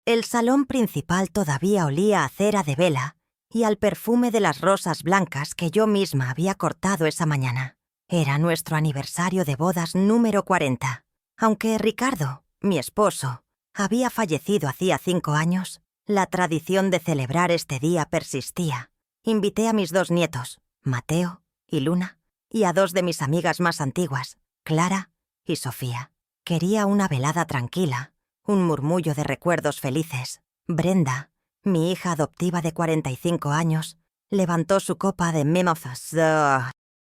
El salón principal todavía olía a cera de vela y al perfume de las rosas blancas que yo misma había cortado esa mañana. Era nuestro aniversario de bodas número 40. Aunque Ricardo, mi esposo, había fallecido hacía 5 años, la tradición de celebrar este día persistía. Invité a mis 2 nietos, Mateo y Luna, y a 2 de mis amigas más antiguas, Clara y Sofía. Quería una velada tranquila, un murmullo de recuerdos felices. Brenda, mi hija adoptiva de 45 años, levantó su copa de mimosas,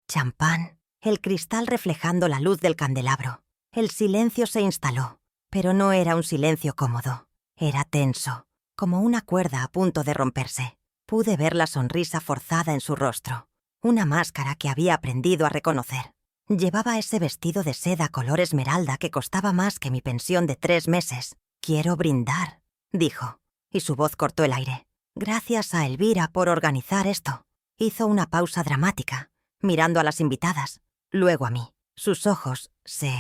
champán, el cristal reflejando la luz del candelabro. El silencio se instaló, pero no era un silencio cómodo. Era tenso, como una cuerda a punto de romperse. Pude ver la sonrisa forzada en su rostro, una máscara que había aprendido a reconocer. Llevaba ese vestido de seda color esmeralda que costaba más que mi pensión de 3 meses. «Quiero brindar», dijo, y su voz cortó el aire. «Gracias a Elvira por organizar esto». Hizo una pausa dramática, mirando a las invitadas, luego a mí. Sus ojos se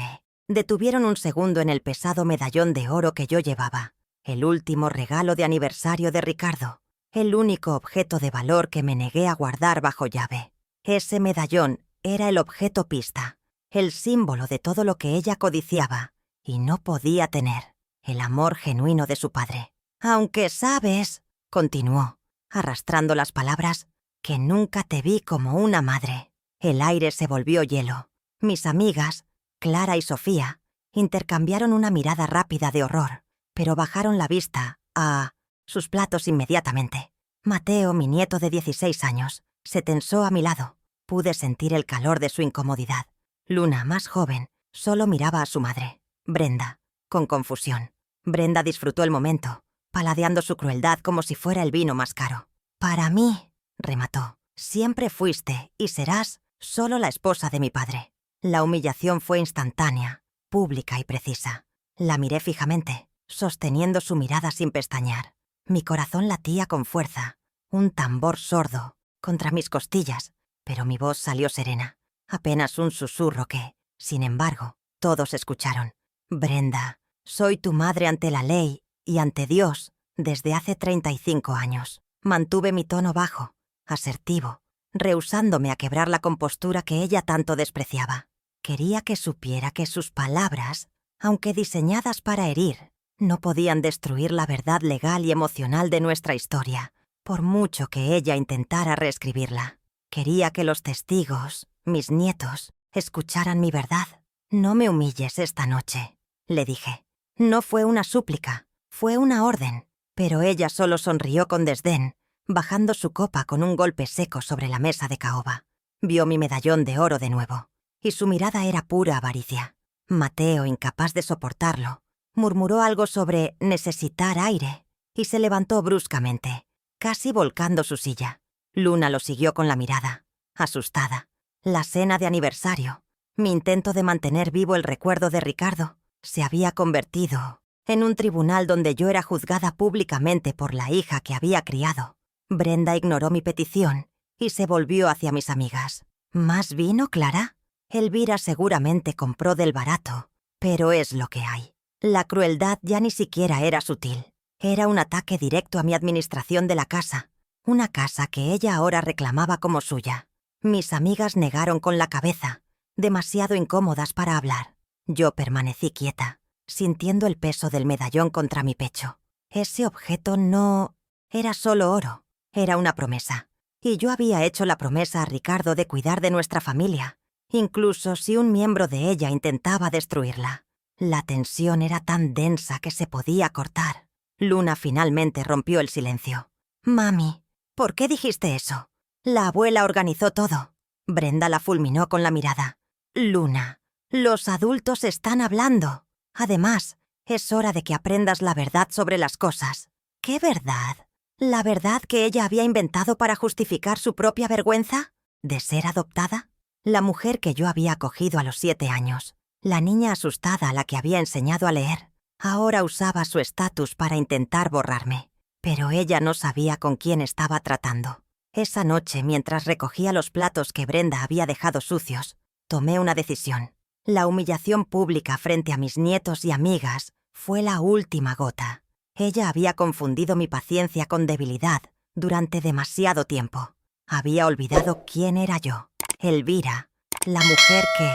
detuvieron un segundo en el pesado medallón de oro que yo llevaba, el último regalo de aniversario de Ricardo, el único objeto de valor que me negué a guardar bajo llave. Ese medallón era el objeto pista, el símbolo de todo lo que ella codiciaba y no podía tener, el amor genuino de su padre. «Aunque sabes», continuó, arrastrando las palabras, «que nunca te vi como una madre». El aire se volvió hielo. Mis amigas, Clara y Sofía, intercambiaron una mirada rápida de horror, pero bajaron la vista a sus platos inmediatamente. Mateo, mi nieto de 16 años, se tensó a mi lado. Pude sentir el calor de su incomodidad. Luna, más joven, solo miraba a su madre, Brenda, con confusión. Brenda disfrutó el momento, paladeando su crueldad como si fuera el vino más caro. «Para mí», remató, «siempre fuiste y serás solo la esposa de mi padre». La humillación fue instantánea, pública y precisa. La miré fijamente, sosteniendo su mirada sin pestañear. Mi corazón latía con fuerza, un tambor sordo, contra mis costillas, pero mi voz salió serena, apenas un susurro que, sin embargo, todos escucharon. «Brenda, soy tu madre ante la ley y ante Dios desde hace 35 años». Mantuve mi tono bajo, asertivo, rehusándome a quebrar la compostura que ella tanto despreciaba. Quería que supiera que sus palabras, aunque diseñadas para herir, no podían destruir la verdad legal y emocional de nuestra historia, por mucho que ella intentara reescribirla. Quería que los testigos, mis nietos, escucharan mi verdad. «No me humilles esta noche», le dije. No fue una súplica, fue una orden, pero ella solo sonrió con desdén, bajando su copa con un golpe seco sobre la mesa de caoba. Vio mi medallón de oro de nuevo, y su mirada era pura avaricia. Mateo, incapaz de soportarlo, murmuró algo sobre necesitar aire, y se levantó bruscamente, casi volcando su silla. Luna lo siguió con la mirada, asustada. La cena de aniversario, mi intento de mantener vivo el recuerdo de Ricardo, se había convertido en un tribunal donde yo era juzgada públicamente por la hija que había criado. Brenda ignoró mi petición y se volvió hacia mis amigas. «¿Más vino, Clara? Elvira seguramente compró del barato, pero es lo que hay». La crueldad ya ni siquiera era sutil. Era un ataque directo a mi administración de la casa, una casa que ella ahora reclamaba como suya. Mis amigas negaron con la cabeza, demasiado incómodas para hablar. Yo permanecí quieta, sintiendo el peso del medallón contra mi pecho. Ese objeto no era solo oro, era una promesa. Y yo había hecho la promesa a Ricardo de cuidar de nuestra familia, incluso si un miembro de ella intentaba destruirla. La tensión era tan densa que se podía cortar. Luna finalmente rompió el silencio. «Mami, ¿por qué dijiste eso? La abuela organizó todo». Brenda la fulminó con la mirada. «Luna, los adultos están hablando. Además, es hora de que aprendas la verdad sobre las cosas». «¿Qué verdad? ¿La verdad que ella había inventado para justificar su propia vergüenza? ¿De ser adoptada? La mujer que yo había acogido a los 7 años, la niña asustada a la que había enseñado a leer, ahora usaba su estatus para intentar borrarme. Pero ella no sabía con quién estaba tratando. Esa noche, mientras recogía los platos que Brenda había dejado sucios, tomé una decisión. La humillación pública frente a mis nietos y amigas fue la última gota. Ella había confundido mi paciencia con debilidad durante demasiado tiempo. Había olvidado quién era yo. Elvira, la mujer que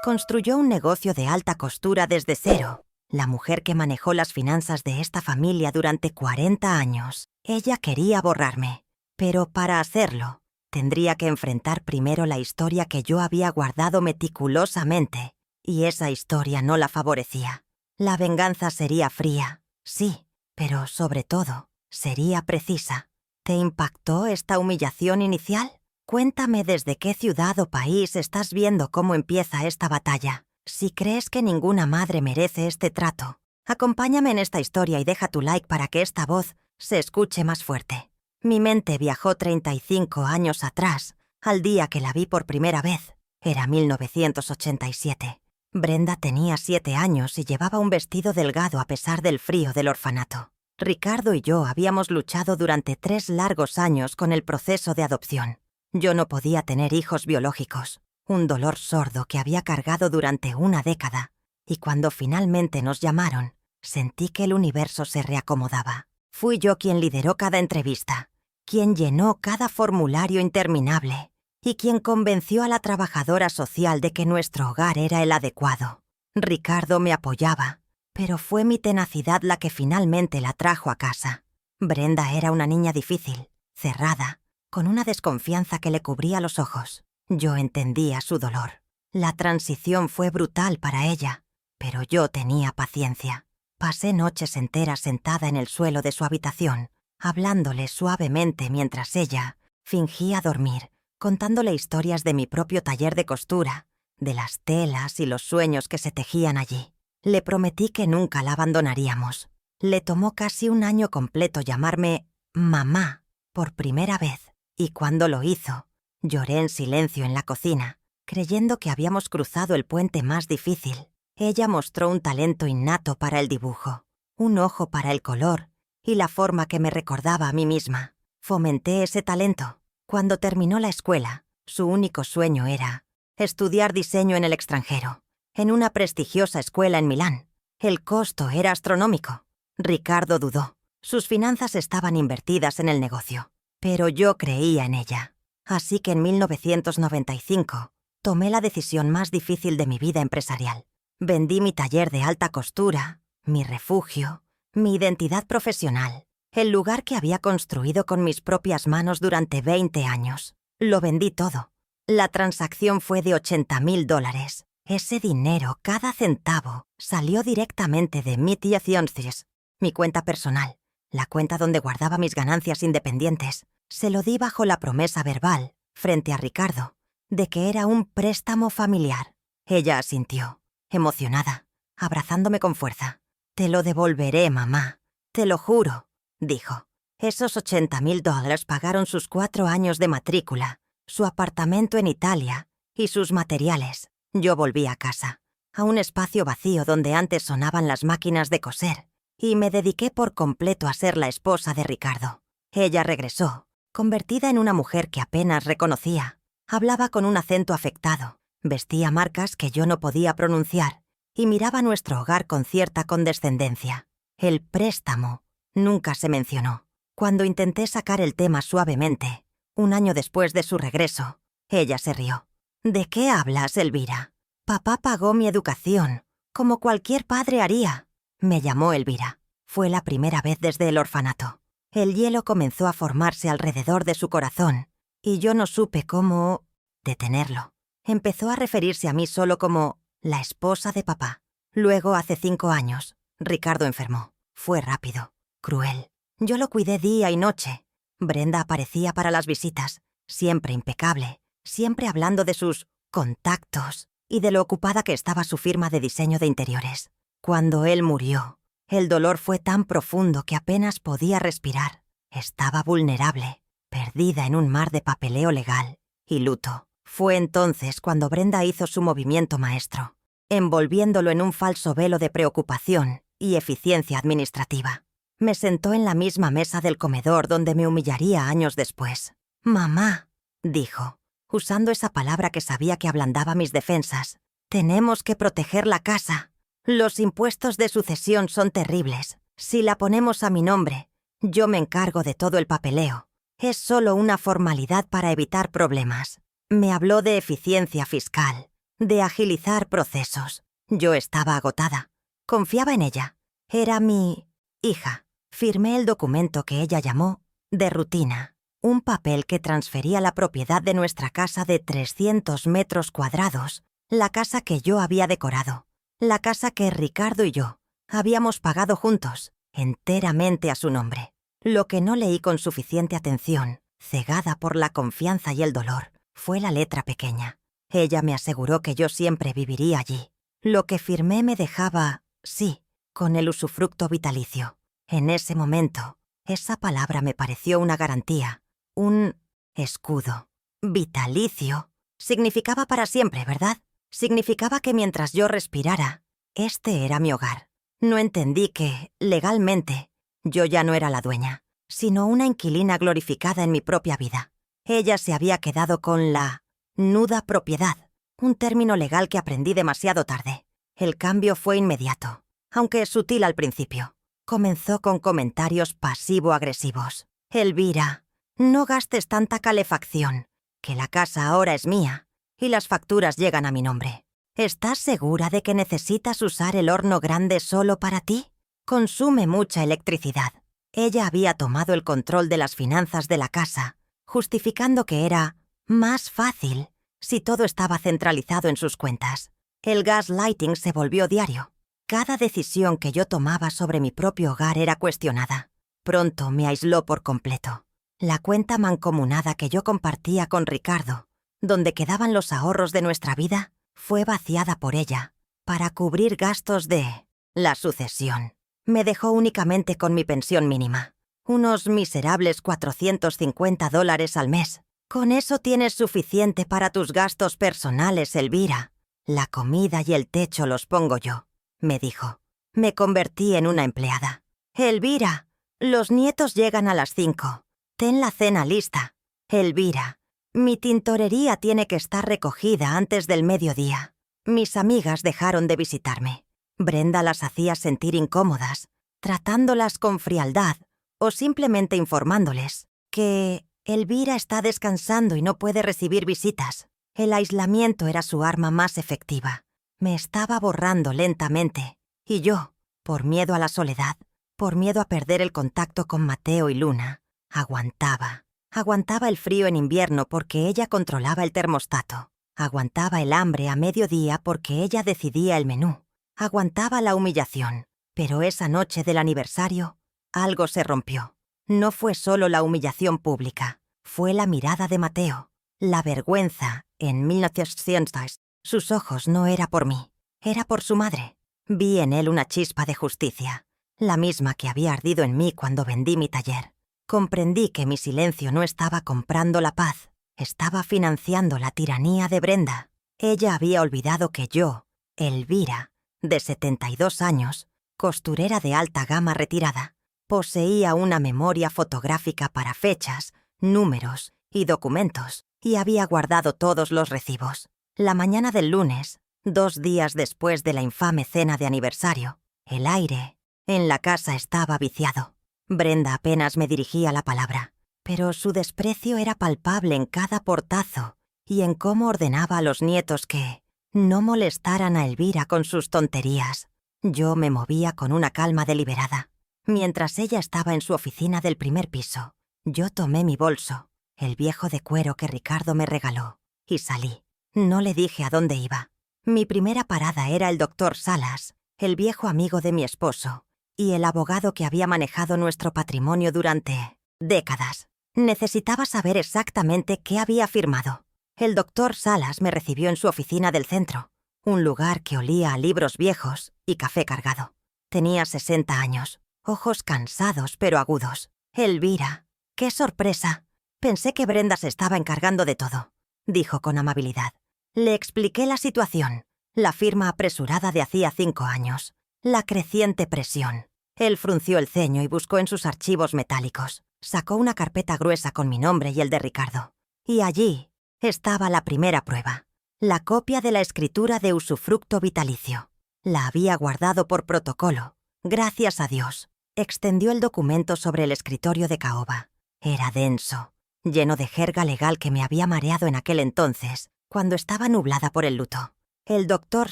construyó un negocio de alta costura desde cero. La mujer que manejó las finanzas de esta familia durante 40 años. Ella quería borrarme, pero para hacerlo, tendría que enfrentar primero la historia que yo había guardado meticulosamente, y esa historia no la favorecía. La venganza sería fría, sí, pero sobre todo, sería precisa. ¿Te impactó esta humillación inicial? Cuéntame desde qué ciudad o país estás viendo cómo empieza esta batalla. Si crees que ninguna madre merece este trato, acompáñame en esta historia y deja tu like para que esta voz se escuche más fuerte. Mi mente viajó 35 años atrás, al día que la vi por primera vez. Era 1987. Brenda tenía 7 años y llevaba un vestido delgado a pesar del frío del orfanato. Ricardo y yo habíamos luchado durante 3 largos años con el proceso de adopción. Yo no podía tener hijos biológicos, un dolor sordo que había cargado durante una década, y cuando finalmente nos llamaron, sentí que el universo se reacomodaba. Fui yo quien lideró cada entrevista, quien llenó cada formulario interminable y quien convenció a la trabajadora social de que nuestro hogar era el adecuado. Ricardo me apoyaba, pero fue mi tenacidad la que finalmente la trajo a casa. Brenda era una niña difícil, cerrada, con una desconfianza que le cubría los ojos. Yo entendía su dolor. La transición fue brutal para ella, pero yo tenía paciencia. Pasé noches enteras sentada en el suelo de su habitación, hablándole suavemente mientras ella fingía dormir, contándole historias de mi propio taller de costura, de las telas y los sueños que se tejían allí. Le prometí que nunca la abandonaríamos. Le tomó casi un año completo llamarme mamá por primera vez, y cuando lo hizo, lloré en silencio en la cocina, creyendo que habíamos cruzado el puente más difícil. Ella mostró un talento innato para el dibujo, un ojo para el color y la forma que me recordaba a mí misma. Fomenté ese talento. Cuando terminó la escuela, su único sueño era estudiar diseño en el extranjero, en una prestigiosa escuela en Milán. El costo era astronómico. Ricardo dudó. Sus finanzas estaban invertidas en el negocio, pero yo creía en ella. Así que en 1995 tomé la decisión más difícil de mi vida empresarial. Vendí mi taller de alta costura, mi refugio, mi identidad profesional, el lugar que había construido con mis propias manos durante 20 años. Lo vendí todo. La transacción fue de $80,000. Ese dinero, cada centavo, salió directamente de Media Finances, mi cuenta personal, la cuenta donde guardaba mis ganancias independientes. Se lo di bajo la promesa verbal, frente a Ricardo, de que era un préstamo familiar. Ella asintió, emocionada, abrazándome con fuerza. «Te lo devolveré, mamá, te lo juro», dijo. Esos $80,000 pagaron sus 4 años de matrícula, su apartamento en Italia y sus materiales. Yo volví a casa, a un espacio vacío donde antes sonaban las máquinas de coser, y me dediqué por completo a ser la esposa de Ricardo. Ella regresó, convertida en una mujer que apenas reconocía. Hablaba con un acento afectado, vestía marcas que yo no podía pronunciar y miraba nuestro hogar con cierta condescendencia. El préstamo nunca se mencionó. Cuando intenté sacar el tema suavemente, un año después de su regreso, ella se rió. «¿De qué hablas, Elvira? Papá pagó mi educación, como cualquier padre haría». Me llamó Elvira. Fue la primera vez desde el orfanato. El hielo comenzó a formarse alrededor de su corazón, y yo no supe cómo detenerlo. Empezó a referirse a mí solo como la esposa de papá. Luego, hace 5 años, Ricardo enfermó. Fue rápido, cruel. Yo lo cuidé día y noche. Brenda aparecía para las visitas, siempre impecable, siempre hablando de sus contactos y de lo ocupada que estaba su firma de diseño de interiores. Cuando él murió, el dolor fue tan profundo que apenas podía respirar. Estaba vulnerable, perdida en un mar de papeleo legal y luto. Fue entonces cuando Brenda hizo su movimiento maestro, envolviéndolo en un falso velo de preocupación y eficiencia administrativa. Me sentó en la misma mesa del comedor donde me humillaría años después. «Mamá», dijo, usando esa palabra que sabía que ablandaba mis defensas, «tenemos que proteger la casa. Los impuestos de sucesión son terribles. Si la ponemos a mi nombre, yo me encargo de todo el papeleo. Es solo una formalidad para evitar problemas. Me habló de eficiencia fiscal, de agilizar procesos. Yo estaba agotada. Confiaba en ella. Era mi hija. Firmé el documento que ella llamó de rutina. Un papel que transfería la propiedad de nuestra casa de 300 metros cuadrados, la casa que yo había decorado, la casa que Ricardo y yo habíamos pagado juntos, enteramente a su nombre. Lo que no leí con suficiente atención, cegada por la confianza y el dolor, fue la letra pequeña. Ella me aseguró que yo siempre viviría allí. Lo que firmé me dejaba, sí, con el usufructo vitalicio. En ese momento, esa palabra me pareció una garantía, un escudo. Vitalicio. Significaba para siempre, ¿verdad? Significaba que mientras yo respirara, este era mi hogar. No entendí que, legalmente, yo ya no era la dueña, sino una inquilina glorificada en mi propia vida. Ella se había quedado con la nuda propiedad, un término legal que aprendí demasiado tarde. El cambio fue inmediato, aunque sutil al principio. Comenzó con comentarios pasivo-agresivos. Elvira, no gastes tanta calefacción, que la casa ahora es mía y las facturas llegan a mi nombre. ¿Estás segura de que necesitas usar el horno grande solo para ti? Consume mucha electricidad. Ella había tomado el control de las finanzas de la casa, justificando que era más fácil si todo estaba centralizado en sus cuentas. El gaslighting se volvió diario. Cada decisión que yo tomaba sobre mi propio hogar era cuestionada. Pronto me aisló por completo. La cuenta mancomunada que yo compartía con Ricardo, donde quedaban los ahorros de nuestra vida, fue vaciada por ella para cubrir gastos de la sucesión. Me dejó únicamente con mi pensión mínima, unos miserables $450 al mes. Con eso tienes suficiente para tus gastos personales, Elvira. La comida y el techo los pongo yo, me dijo. Me convertí en una empleada. Elvira, los nietos llegan a las 5. Ten la cena lista. Elvira, mi tintorería tiene que estar recogida antes del mediodía. Mis amigas dejaron de visitarme. Brenda las hacía sentir incómodas, tratándolas con frialdad o simplemente informándoles que Elvira está descansando y no puede recibir visitas. El aislamiento era su arma más efectiva. Me estaba borrando lentamente. Y yo, por miedo a la soledad, por miedo a perder el contacto con Mateo y Luna, aguantaba. Aguantaba el frío en invierno porque ella controlaba el termostato. Aguantaba el hambre a mediodía porque ella decidía el menú. Aguantaba la humillación. Pero esa noche del aniversario, algo se rompió. No fue solo la humillación pública. Fue la mirada de Mateo. La vergüenza en 1900. Sus ojos no era por mí. Era por su madre. Vi en él una chispa de justicia. La misma que había ardido en mí cuando vendí mi taller. Comprendí que mi silencio no estaba comprando la paz, estaba financiando la tiranía de Brenda. Ella había olvidado que yo, Elvira, de 72 años, costurera de alta gama retirada, poseía una memoria fotográfica para fechas, números y documentos, y había guardado todos los recibos. La mañana del lunes, 2 días después de la infame cena de aniversario, el aire en la casa estaba viciado. Brenda apenas me dirigía la palabra, pero su desprecio era palpable en cada portazo y en cómo ordenaba a los nietos que no molestaran a Elvira con sus tonterías. Yo me movía con una calma deliberada. Mientras ella estaba en su oficina del primer piso, yo tomé mi bolso, el viejo de cuero que Ricardo me regaló, y salí. No le dije a dónde iba. Mi primera parada era el doctor Salas, el viejo amigo de mi esposo, y el abogado que había manejado nuestro patrimonio durante décadas. Necesitaba saber exactamente qué había firmado. El doctor Salas me recibió en su oficina del centro, un lugar que olía a libros viejos y café cargado. Tenía 60 años, ojos cansados pero agudos. Elvira, ¡qué sorpresa! Pensé que Brenda se estaba encargando de todo, dijo con amabilidad. Le expliqué la situación, la firma apresurada de hacía 5 años. La creciente presión. Él frunció el ceño y buscó en sus archivos metálicos. Sacó una carpeta gruesa con mi nombre y el de Ricardo. Y allí estaba la primera prueba. La copia de la escritura de usufructo vitalicio. La había guardado por protocolo. Gracias a Dios. Extendió el documento sobre el escritorio de caoba. Era denso, lleno de jerga legal que me había mareado en aquel entonces, cuando estaba nublada por el luto. El doctor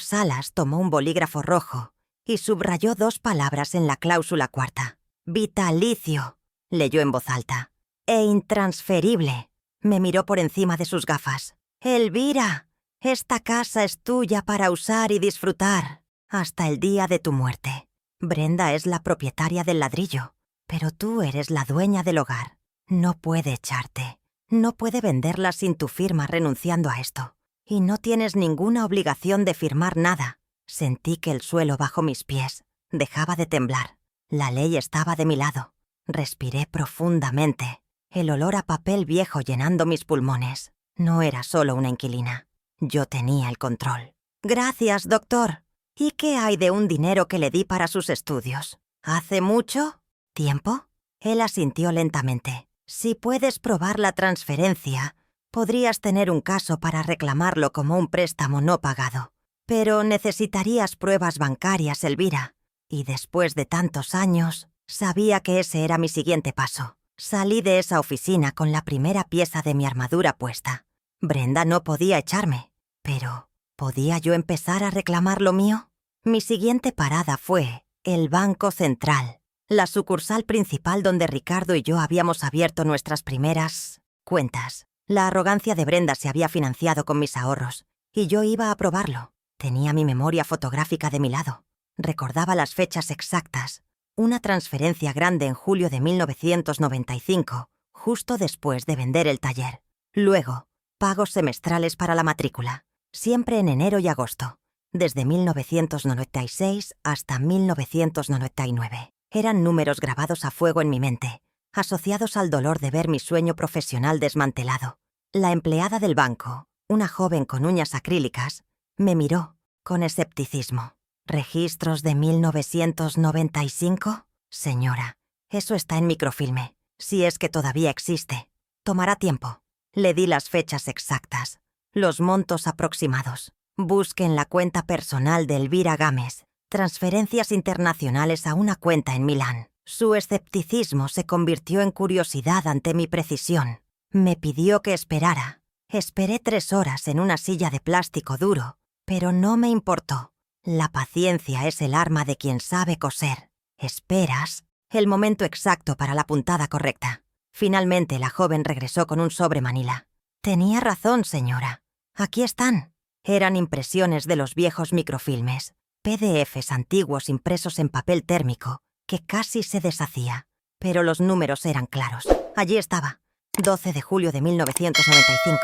Salas tomó un bolígrafo rojo y subrayó 2 palabras en la cláusula cuarta. «Vitalicio», leyó en voz alta. «E intransferible». Me miró por encima de sus gafas. «Elvira, esta casa es tuya para usar y disfrutar hasta el día de tu muerte. Brenda es la propietaria del ladrillo, pero tú eres la dueña del hogar. No puede echarte. No puede venderla sin tu firma renunciando a esto. Y no tienes ninguna obligación de firmar nada». Sentí que el suelo bajo mis pies dejaba de temblar. La ley estaba de mi lado. Respiré profundamente. El olor a papel viejo llenando mis pulmones. No era solo una inquilina. Yo tenía el control. «Gracias, doctor. ¿Y qué hay de un dinero que le di para sus estudios? ¿Hace mucho tiempo?» Él asintió lentamente. «Si puedes probar la transferencia, podrías tener un caso para reclamarlo como un préstamo no pagado. Pero necesitarías pruebas bancarias, Elvira. Y después de tantos años, sabía que ese era mi siguiente paso. Salí de esa oficina con la primera pieza de mi armadura puesta. Brenda no podía echarme, pero ¿podía yo empezar a reclamar lo mío? Mi siguiente parada fue el Banco Central, la sucursal principal donde Ricardo y yo habíamos abierto nuestras primeras cuentas. La arrogancia de Brenda se había financiado con mis ahorros, y yo iba a probarlo. Tenía mi memoria fotográfica de mi lado. Recordaba las fechas exactas. Una transferencia grande en julio de 1995, justo después de vender el taller. Luego, pagos semestrales para la matrícula, siempre en enero y agosto, desde 1996 hasta 1999. Eran números grabados a fuego en mi mente, asociados al dolor de ver mi sueño profesional desmantelado. La empleada del banco, una joven con uñas acrílicas, me miró con escepticismo. «¿Registros de 1995? Señora, eso está en microfilme, si es que todavía existe. Tomará tiempo». Le di las fechas exactas, los montos aproximados. Busque en la cuenta personal de Elvira Gámez transferencias internacionales a una cuenta en Milán. Su escepticismo se convirtió en curiosidad ante mi precisión. Me pidió que esperara. Esperé 3 horas en una silla de plástico duro, pero no me importó. La paciencia es el arma de quien sabe coser. Esperas el momento exacto para la puntada correcta. Finalmente la joven regresó con un sobre manila. «Tenía razón, señora. Aquí están». Eran impresiones de los viejos microfilmes, PDFs antiguos impresos en papel térmico, que casi se deshacía. Pero los números eran claros. Allí estaba. 12 de julio de 1995.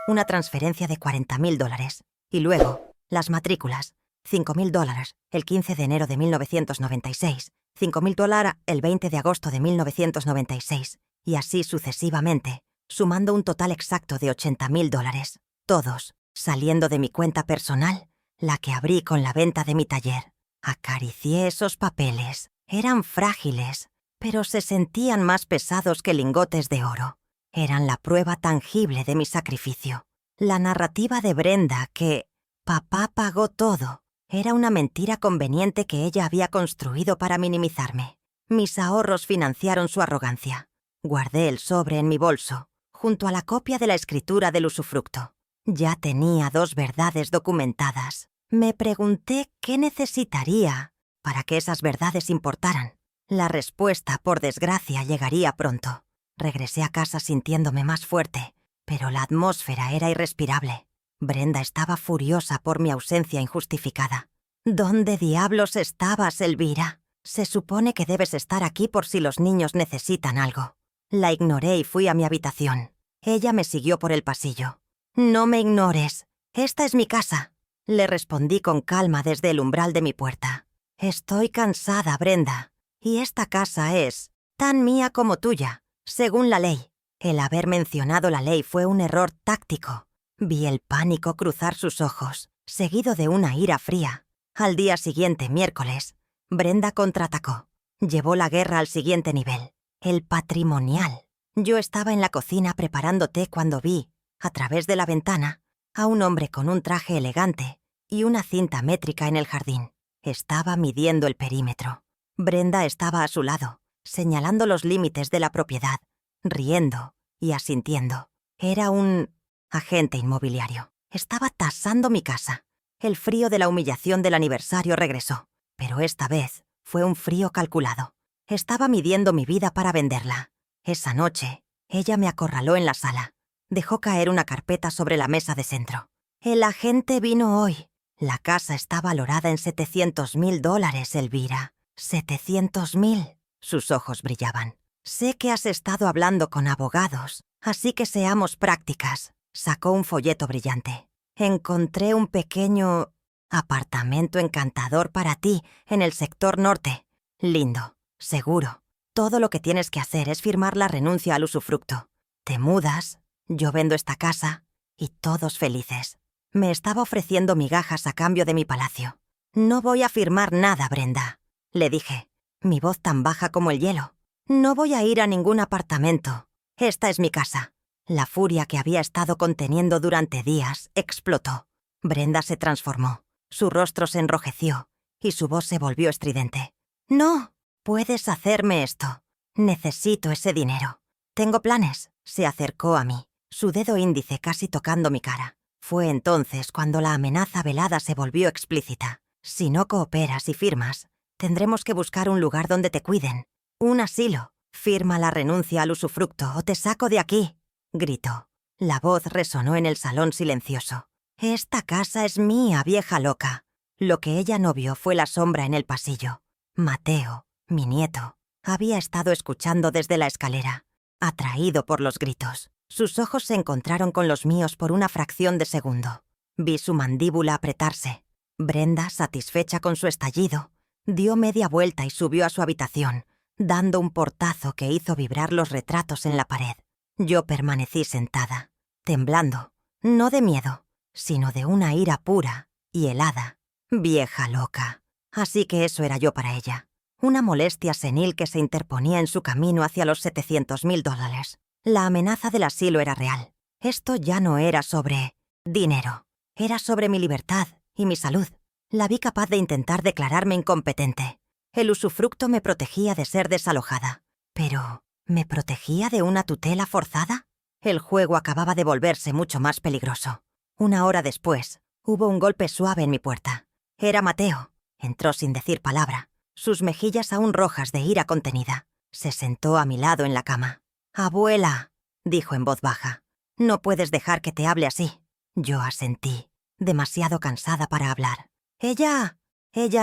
Una transferencia de $40.000. Y luego, las matrículas. $5.000 el 15 de enero de 1996, $5.000 el 20 de agosto de 1996, y así sucesivamente, sumando un total exacto de $80.000, todos saliendo de mi cuenta personal, la que abrí con la venta de mi taller. Acaricié esos papeles. Eran frágiles, pero se sentían más pesados que lingotes de oro. Eran la prueba tangible de mi sacrificio. La narrativa de Brenda que «papá pagó todo» era una mentira conveniente que ella había construido para minimizarme. Mis ahorros financiaron su arrogancia. Guardé el sobre en mi bolso, junto a la copia de la escritura del usufructo. Ya tenía 2 verdades documentadas. Me pregunté qué necesitaría para que esas verdades importaran. La respuesta, por desgracia, llegaría pronto. Regresé a casa sintiéndome más fuerte, pero la atmósfera era irrespirable. Brenda estaba furiosa por mi ausencia injustificada. «¿Dónde diablos estabas, Elvira? Se supone que debes estar aquí por si los niños necesitan algo». La ignoré y fui a mi habitación. Ella me siguió por el pasillo. «No me ignores. Esta es mi casa», le respondí con calma desde el umbral de mi puerta. «Estoy cansada, Brenda, y esta casa es tan mía como tuya, según la ley». El haber mencionado la ley fue un error táctico. Vi el pánico cruzar sus ojos, seguido de una ira fría. Al día siguiente, miércoles, Brenda contraatacó. Llevó la guerra al siguiente nivel, el patrimonial. Yo estaba en la cocina preparando té cuando vi, a través de la ventana, a un hombre con un traje elegante y una cinta métrica en el jardín. Estaba midiendo el perímetro. Brenda estaba a su lado, señalando los límites de la propiedad, riendo y asintiendo. Era un agente inmobiliario. Estaba tasando mi casa. El frío de la humillación del aniversario regresó, pero esta vez fue un frío calculado. Estaba midiendo mi vida para venderla. Esa noche, ella me acorraló en la sala. Dejó caer una carpeta sobre la mesa de centro. El agente vino hoy. La casa está valorada en $700,000, Elvira. ¿700,000? Sus ojos brillaban. Sé que has estado hablando con abogados, así que seamos prácticas. Sacó un folleto brillante. Encontré un pequeño apartamento encantador para ti en el sector norte. Lindo, seguro. Todo lo que tienes que hacer es firmar la renuncia al usufructo. Te mudas, yo vendo esta casa y todos felices. Me estaba ofreciendo migajas a cambio de mi palacio. No voy a firmar nada, Brenda, le dije, mi voz tan baja como el hielo. No voy a ir a ningún apartamento. Esta es mi casa. La furia que había estado conteniendo durante días explotó. Brenda se transformó. Su rostro se enrojeció y su voz se volvió estridente. «No, puedes hacerme esto. Necesito ese dinero. Tengo planes». Se acercó a mí, su dedo índice casi tocando mi cara. Fue entonces cuando la amenaza velada se volvió explícita. «Si no cooperas y firmas, tendremos que buscar un lugar donde te cuiden. Un asilo. Firma la renuncia al usufructo o te saco de aquí», gritó. La voz resonó en el salón silencioso. «Esta casa es mía, vieja loca». Lo que ella no vio fue la sombra en el pasillo. Mateo, mi nieto, había estado escuchando desde la escalera, atraído por los gritos. Sus ojos se encontraron con los míos por una fracción de segundo. Vi su mandíbula apretarse. Brenda, satisfecha con su estallido, dio media vuelta y subió a su habitación, dando un portazo que hizo vibrar los retratos en la pared. Yo permanecí sentada, temblando, no de miedo, sino de una ira pura y helada. Vieja loca. Así que eso era yo para ella. Una molestia senil que se interponía en su camino hacia los $700,000. La amenaza del asilo era real. Esto ya no era sobre dinero. Era sobre mi libertad y mi salud. La vi capaz de intentar declararme incompetente. El usufructo me protegía de ser desalojada. Pero, ¿me protegía de una tutela forzada? El juego acababa de volverse mucho más peligroso. Una hora después, hubo un golpe suave en mi puerta. Era Mateo. Entró sin decir palabra, sus mejillas aún rojas de ira contenida. Se sentó a mi lado en la cama. «Abuela», dijo en voz baja, «no puedes dejar que te hable así». Yo asentí, demasiado cansada para hablar. Ella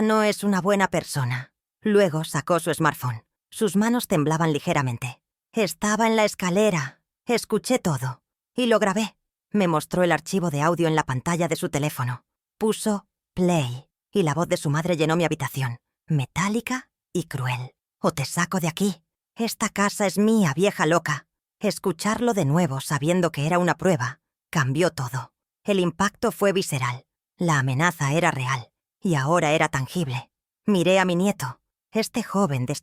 no es una buena persona». Luego sacó su smartphone. Sus manos temblaban ligeramente. «Estaba en la escalera. Escuché todo. Y lo grabé». Me mostró el archivo de audio en la pantalla de su teléfono. Puso play. Y la voz de su madre llenó mi habitación, metálica y cruel. «O te saco de aquí. Esta casa es mía, vieja loca». Escucharlo de nuevo, sabiendo que era una prueba, cambió todo. El impacto fue visceral. La amenaza era real, y ahora era tangible. Miré a mi nieto, este joven de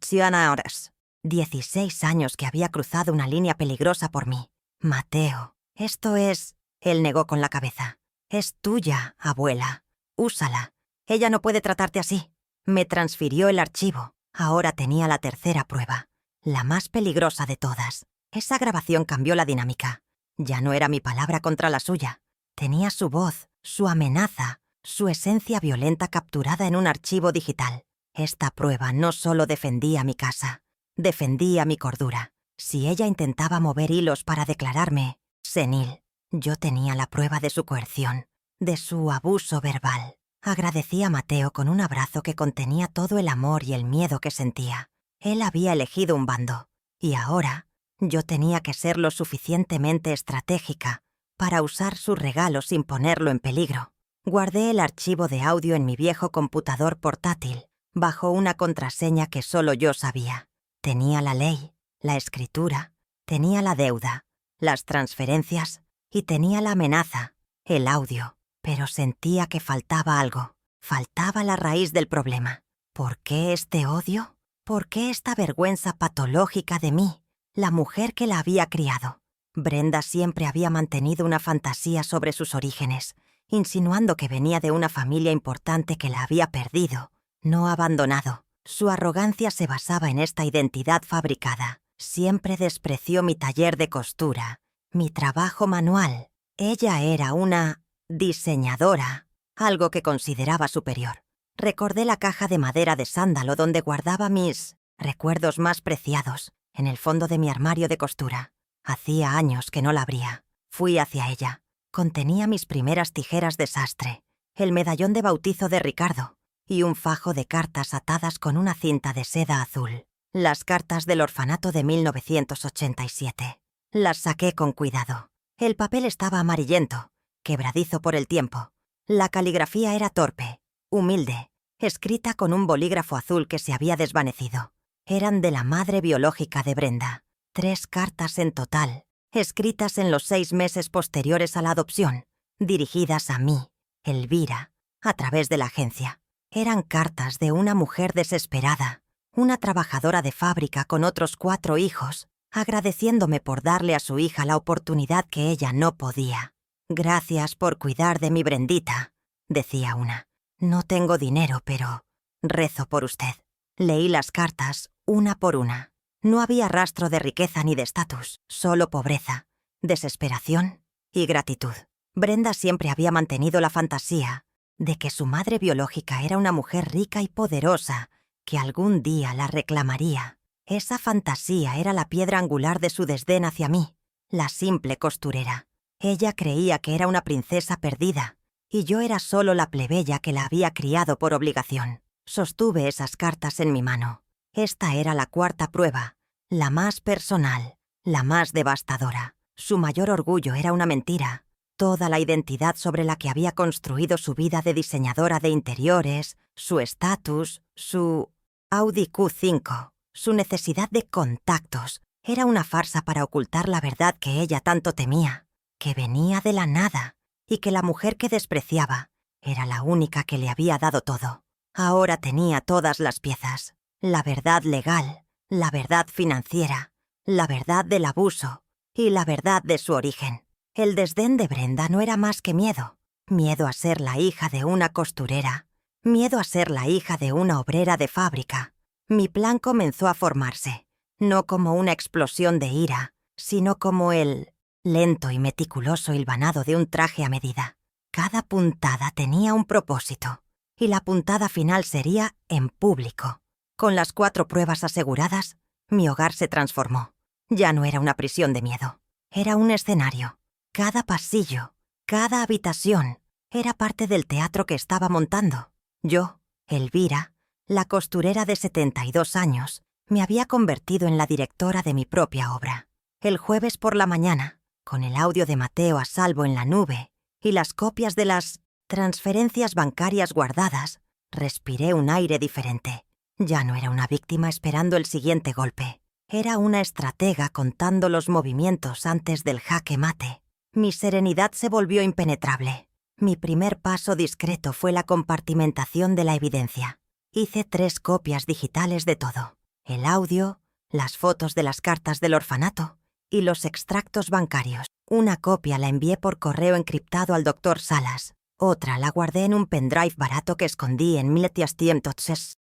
16 años que había cruzado una línea peligrosa por mí. «Mateo, esto es...» Él negó con la cabeza. «Es tuya, abuela. Úsala. Ella no puede tratarte así». Me transfirió el archivo. Ahora tenía la tercera prueba, la más peligrosa de todas. Esa grabación cambió la dinámica. Ya no era mi palabra contra la suya. Tenía su voz, su amenaza, su esencia violenta capturada en un archivo digital. Esta prueba no solo defendía mi casa, defendía mi cordura. Si ella intentaba mover hilos para declararme senil, yo tenía la prueba de su coerción, de su abuso verbal. Agradecí a Mateo con un abrazo que contenía todo el amor y el miedo que sentía. Él había elegido un bando, y ahora yo tenía que ser lo suficientemente estratégica para usar su regalo sin ponerlo en peligro. Guardé el archivo de audio en mi viejo computador portátil, bajo una contraseña que solo yo sabía. Tenía la ley, la escritura, tenía la deuda, las transferencias y tenía la amenaza, el audio. Pero sentía que faltaba algo. Faltaba la raíz del problema. ¿Por qué este odio? ¿Por qué esta vergüenza patológica de mí, la mujer que la había criado? Brenda siempre había mantenido una fantasía sobre sus orígenes, insinuando que venía de una familia importante que la había perdido, no abandonado. Su arrogancia se basaba en esta identidad fabricada. Siempre despreció mi taller de costura, mi trabajo manual. Ella era una diseñadora, algo que consideraba superior. Recordé la caja de madera de sándalo donde guardaba mis recuerdos más preciados, en el fondo de mi armario de costura. Hacía años que no la abría. Fui hacia ella. Contenía mis primeras tijeras de sastre, el medallón de bautizo de Ricardo y un fajo de cartas atadas con una cinta de seda azul. Las cartas del orfanato de 1987. Las saqué con cuidado. El papel estaba amarillento, quebradizo por el tiempo. La caligrafía era torpe, humilde, escrita con un bolígrafo azul que se había desvanecido. Eran de la madre biológica de Brenda. 3 cartas en total, escritas en los 6 meses posteriores a la adopción, dirigidas a mí, Elvira, a través de la agencia. Eran cartas de una mujer desesperada, una trabajadora de fábrica con otros 4 hijos, agradeciéndome por darle a su hija la oportunidad que ella no podía. «Gracias por cuidar de mi Brendita», decía una. «No tengo dinero, pero rezo por usted». Leí las cartas una por una. No había rastro de riqueza ni de estatus, solo pobreza, desesperación y gratitud. Brenda siempre había mantenido la fantasía de que su madre biológica era una mujer rica y poderosa que algún día la reclamaría. Esa fantasía era la piedra angular de su desdén hacia mí, la simple costurera. Ella creía que era una princesa perdida, y yo era solo la plebeya que la había criado por obligación. Sostuve esas cartas en mi mano. Esta era la 4ª prueba, la más personal, la más devastadora. Su mayor orgullo era una mentira. Toda la identidad sobre la que había construido su vida de diseñadora de interiores, su estatus, su Audi Q5, su necesidad de contactos, era una farsa para ocultar la verdad que ella tanto temía, que venía de la nada y que la mujer que despreciaba era la única que le había dado todo. Ahora tenía todas las piezas, la verdad legal, la verdad financiera, la verdad del abuso y la verdad de su origen. El desdén de Brenda no era más que miedo. Miedo a ser la hija de una costurera. Miedo a ser la hija de una obrera de fábrica. Mi plan comenzó a formarse, no como una explosión de ira, sino como el lento y meticuloso hilvanado de un traje a medida. Cada puntada tenía un propósito, y la puntada final sería en público. Con las 4 pruebas aseguradas, mi hogar se transformó. Ya no era una prisión de miedo. Era un escenario. Cada pasillo, cada habitación, era parte del teatro que estaba montando. Yo, Elvira, la costurera de 72 años, me había convertido en la directora de mi propia obra. El jueves por la mañana, con el audio de Mateo a salvo en la nube y las copias de las transferencias bancarias guardadas, respiré un aire diferente. Ya no era una víctima esperando el siguiente golpe. Era una estratega contando los movimientos antes del jaque mate. Mi serenidad se volvió impenetrable. Mi primer paso discreto fue la compartimentación de la evidencia. Hice 3 copias digitales de todo: el audio, las fotos de las cartas del orfanato y los extractos bancarios. Una copia la envié por correo encriptado al doctor Salas. Otra la guardé en un pendrive barato que escondí en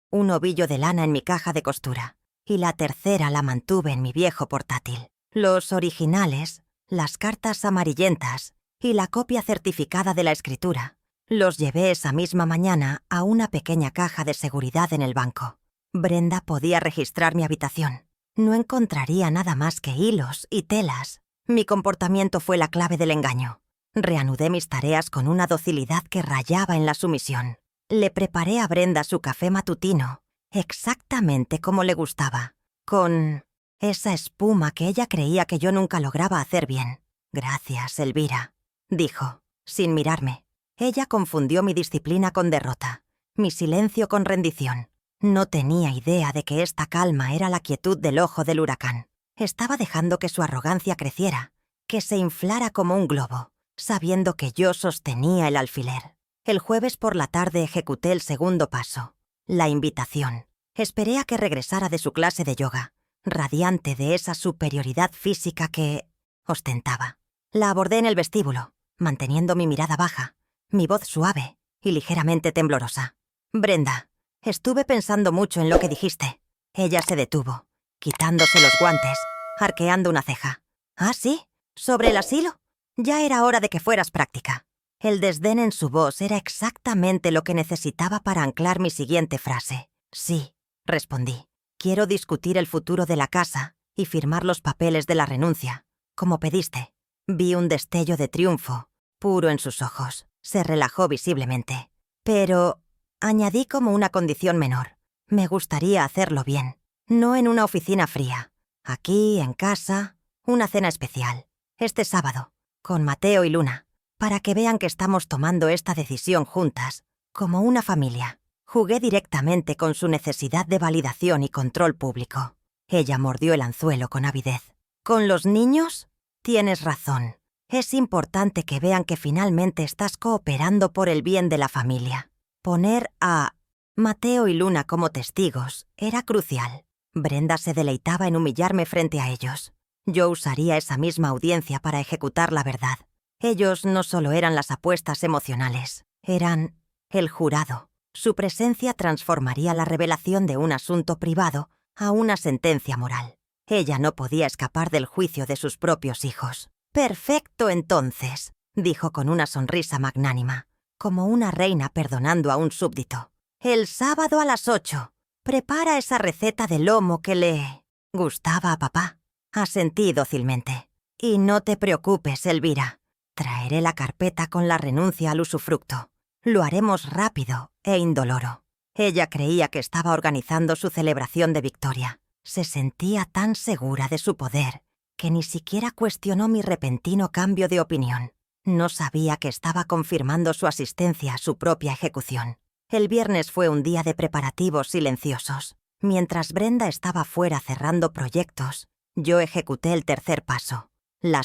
un ovillo de lana en mi caja de costura. Y la tercera la mantuve en mi viejo portátil. Los originales, las cartas amarillentas y la copia certificada de la escritura, los llevé esa misma mañana a una pequeña caja de seguridad en el banco. Brenda podía registrar mi habitación. No encontraría nada más que hilos y telas. Mi comportamiento fue la clave del engaño. Reanudé mis tareas con una docilidad que rayaba en la sumisión. Le preparé a Brenda su café matutino, exactamente como le gustaba, con esa espuma que ella creía que yo nunca lograba hacer bien. «Gracias, Elvira», dijo, sin mirarme. Ella confundió mi disciplina con derrota, mi silencio con rendición. No tenía idea de que esta calma era la quietud del ojo del huracán. Estaba dejando que su arrogancia creciera, que se inflara como un globo, sabiendo que yo sostenía el alfiler. El jueves por la tarde ejecuté el segundo paso, la invitación. Esperé a que regresara de su clase de yoga, radiante de esa superioridad física que ostentaba. La abordé en el vestíbulo, manteniendo mi mirada baja, mi voz suave y ligeramente temblorosa. «Brenda, Estuve pensando mucho en lo que dijiste. Ella se detuvo, quitándose los guantes, arqueando una ceja. ¿Ah, sí? ¿Sobre el asilo? Ya era hora de que fueras práctica. El desdén en su voz era exactamente lo que necesitaba para anclar mi siguiente frase. Sí, respondí. Quiero discutir el futuro de la casa y firmar los papeles de la renuncia, como pediste. Vi un destello de triunfo, puro en sus ojos. Se relajó visiblemente. Pero añadí como una condición menor. Me gustaría hacerlo bien, no en una oficina fría. Aquí, en casa, una cena especial. Este sábado, con Mateo y Luna, para que vean que estamos tomando esta decisión juntas, como una familia. Jugué directamente con su necesidad de validación y control público. Ella mordió el anzuelo con avidez. ¿Con los niños? Tienes razón. Es importante que vean que finalmente estás cooperando por el bien de la familia. Poner a Mateo y Luna como testigos era crucial. Brenda se deleitaba en humillarme frente a ellos. Yo usaría esa misma audiencia para ejecutar la verdad. Ellos no solo eran las apuestas emocionales, eran el jurado. Su presencia transformaría la revelación de un asunto privado a una sentencia moral. Ella no podía escapar del juicio de sus propios hijos. «Perfecto, entonces», dijo con una sonrisa magnánima, como una reina perdonando a un súbdito. «El sábado a las 8. Prepara esa receta de lomo que le gustaba a papá». Asentí dócilmente. «Y no te preocupes, Elvira. Traeré la carpeta con la renuncia al usufructo. Lo haremos rápido e indoloro». Ella creía que estaba organizando su celebración de victoria. Se sentía tan segura de su poder que ni siquiera cuestionó mi repentino cambio de opinión. No sabía que estaba confirmando su asistencia a su propia ejecución. El viernes fue un día de preparativos silenciosos. Mientras Brenda estaba fuera cerrando proyectos, yo ejecuté el tercer paso, la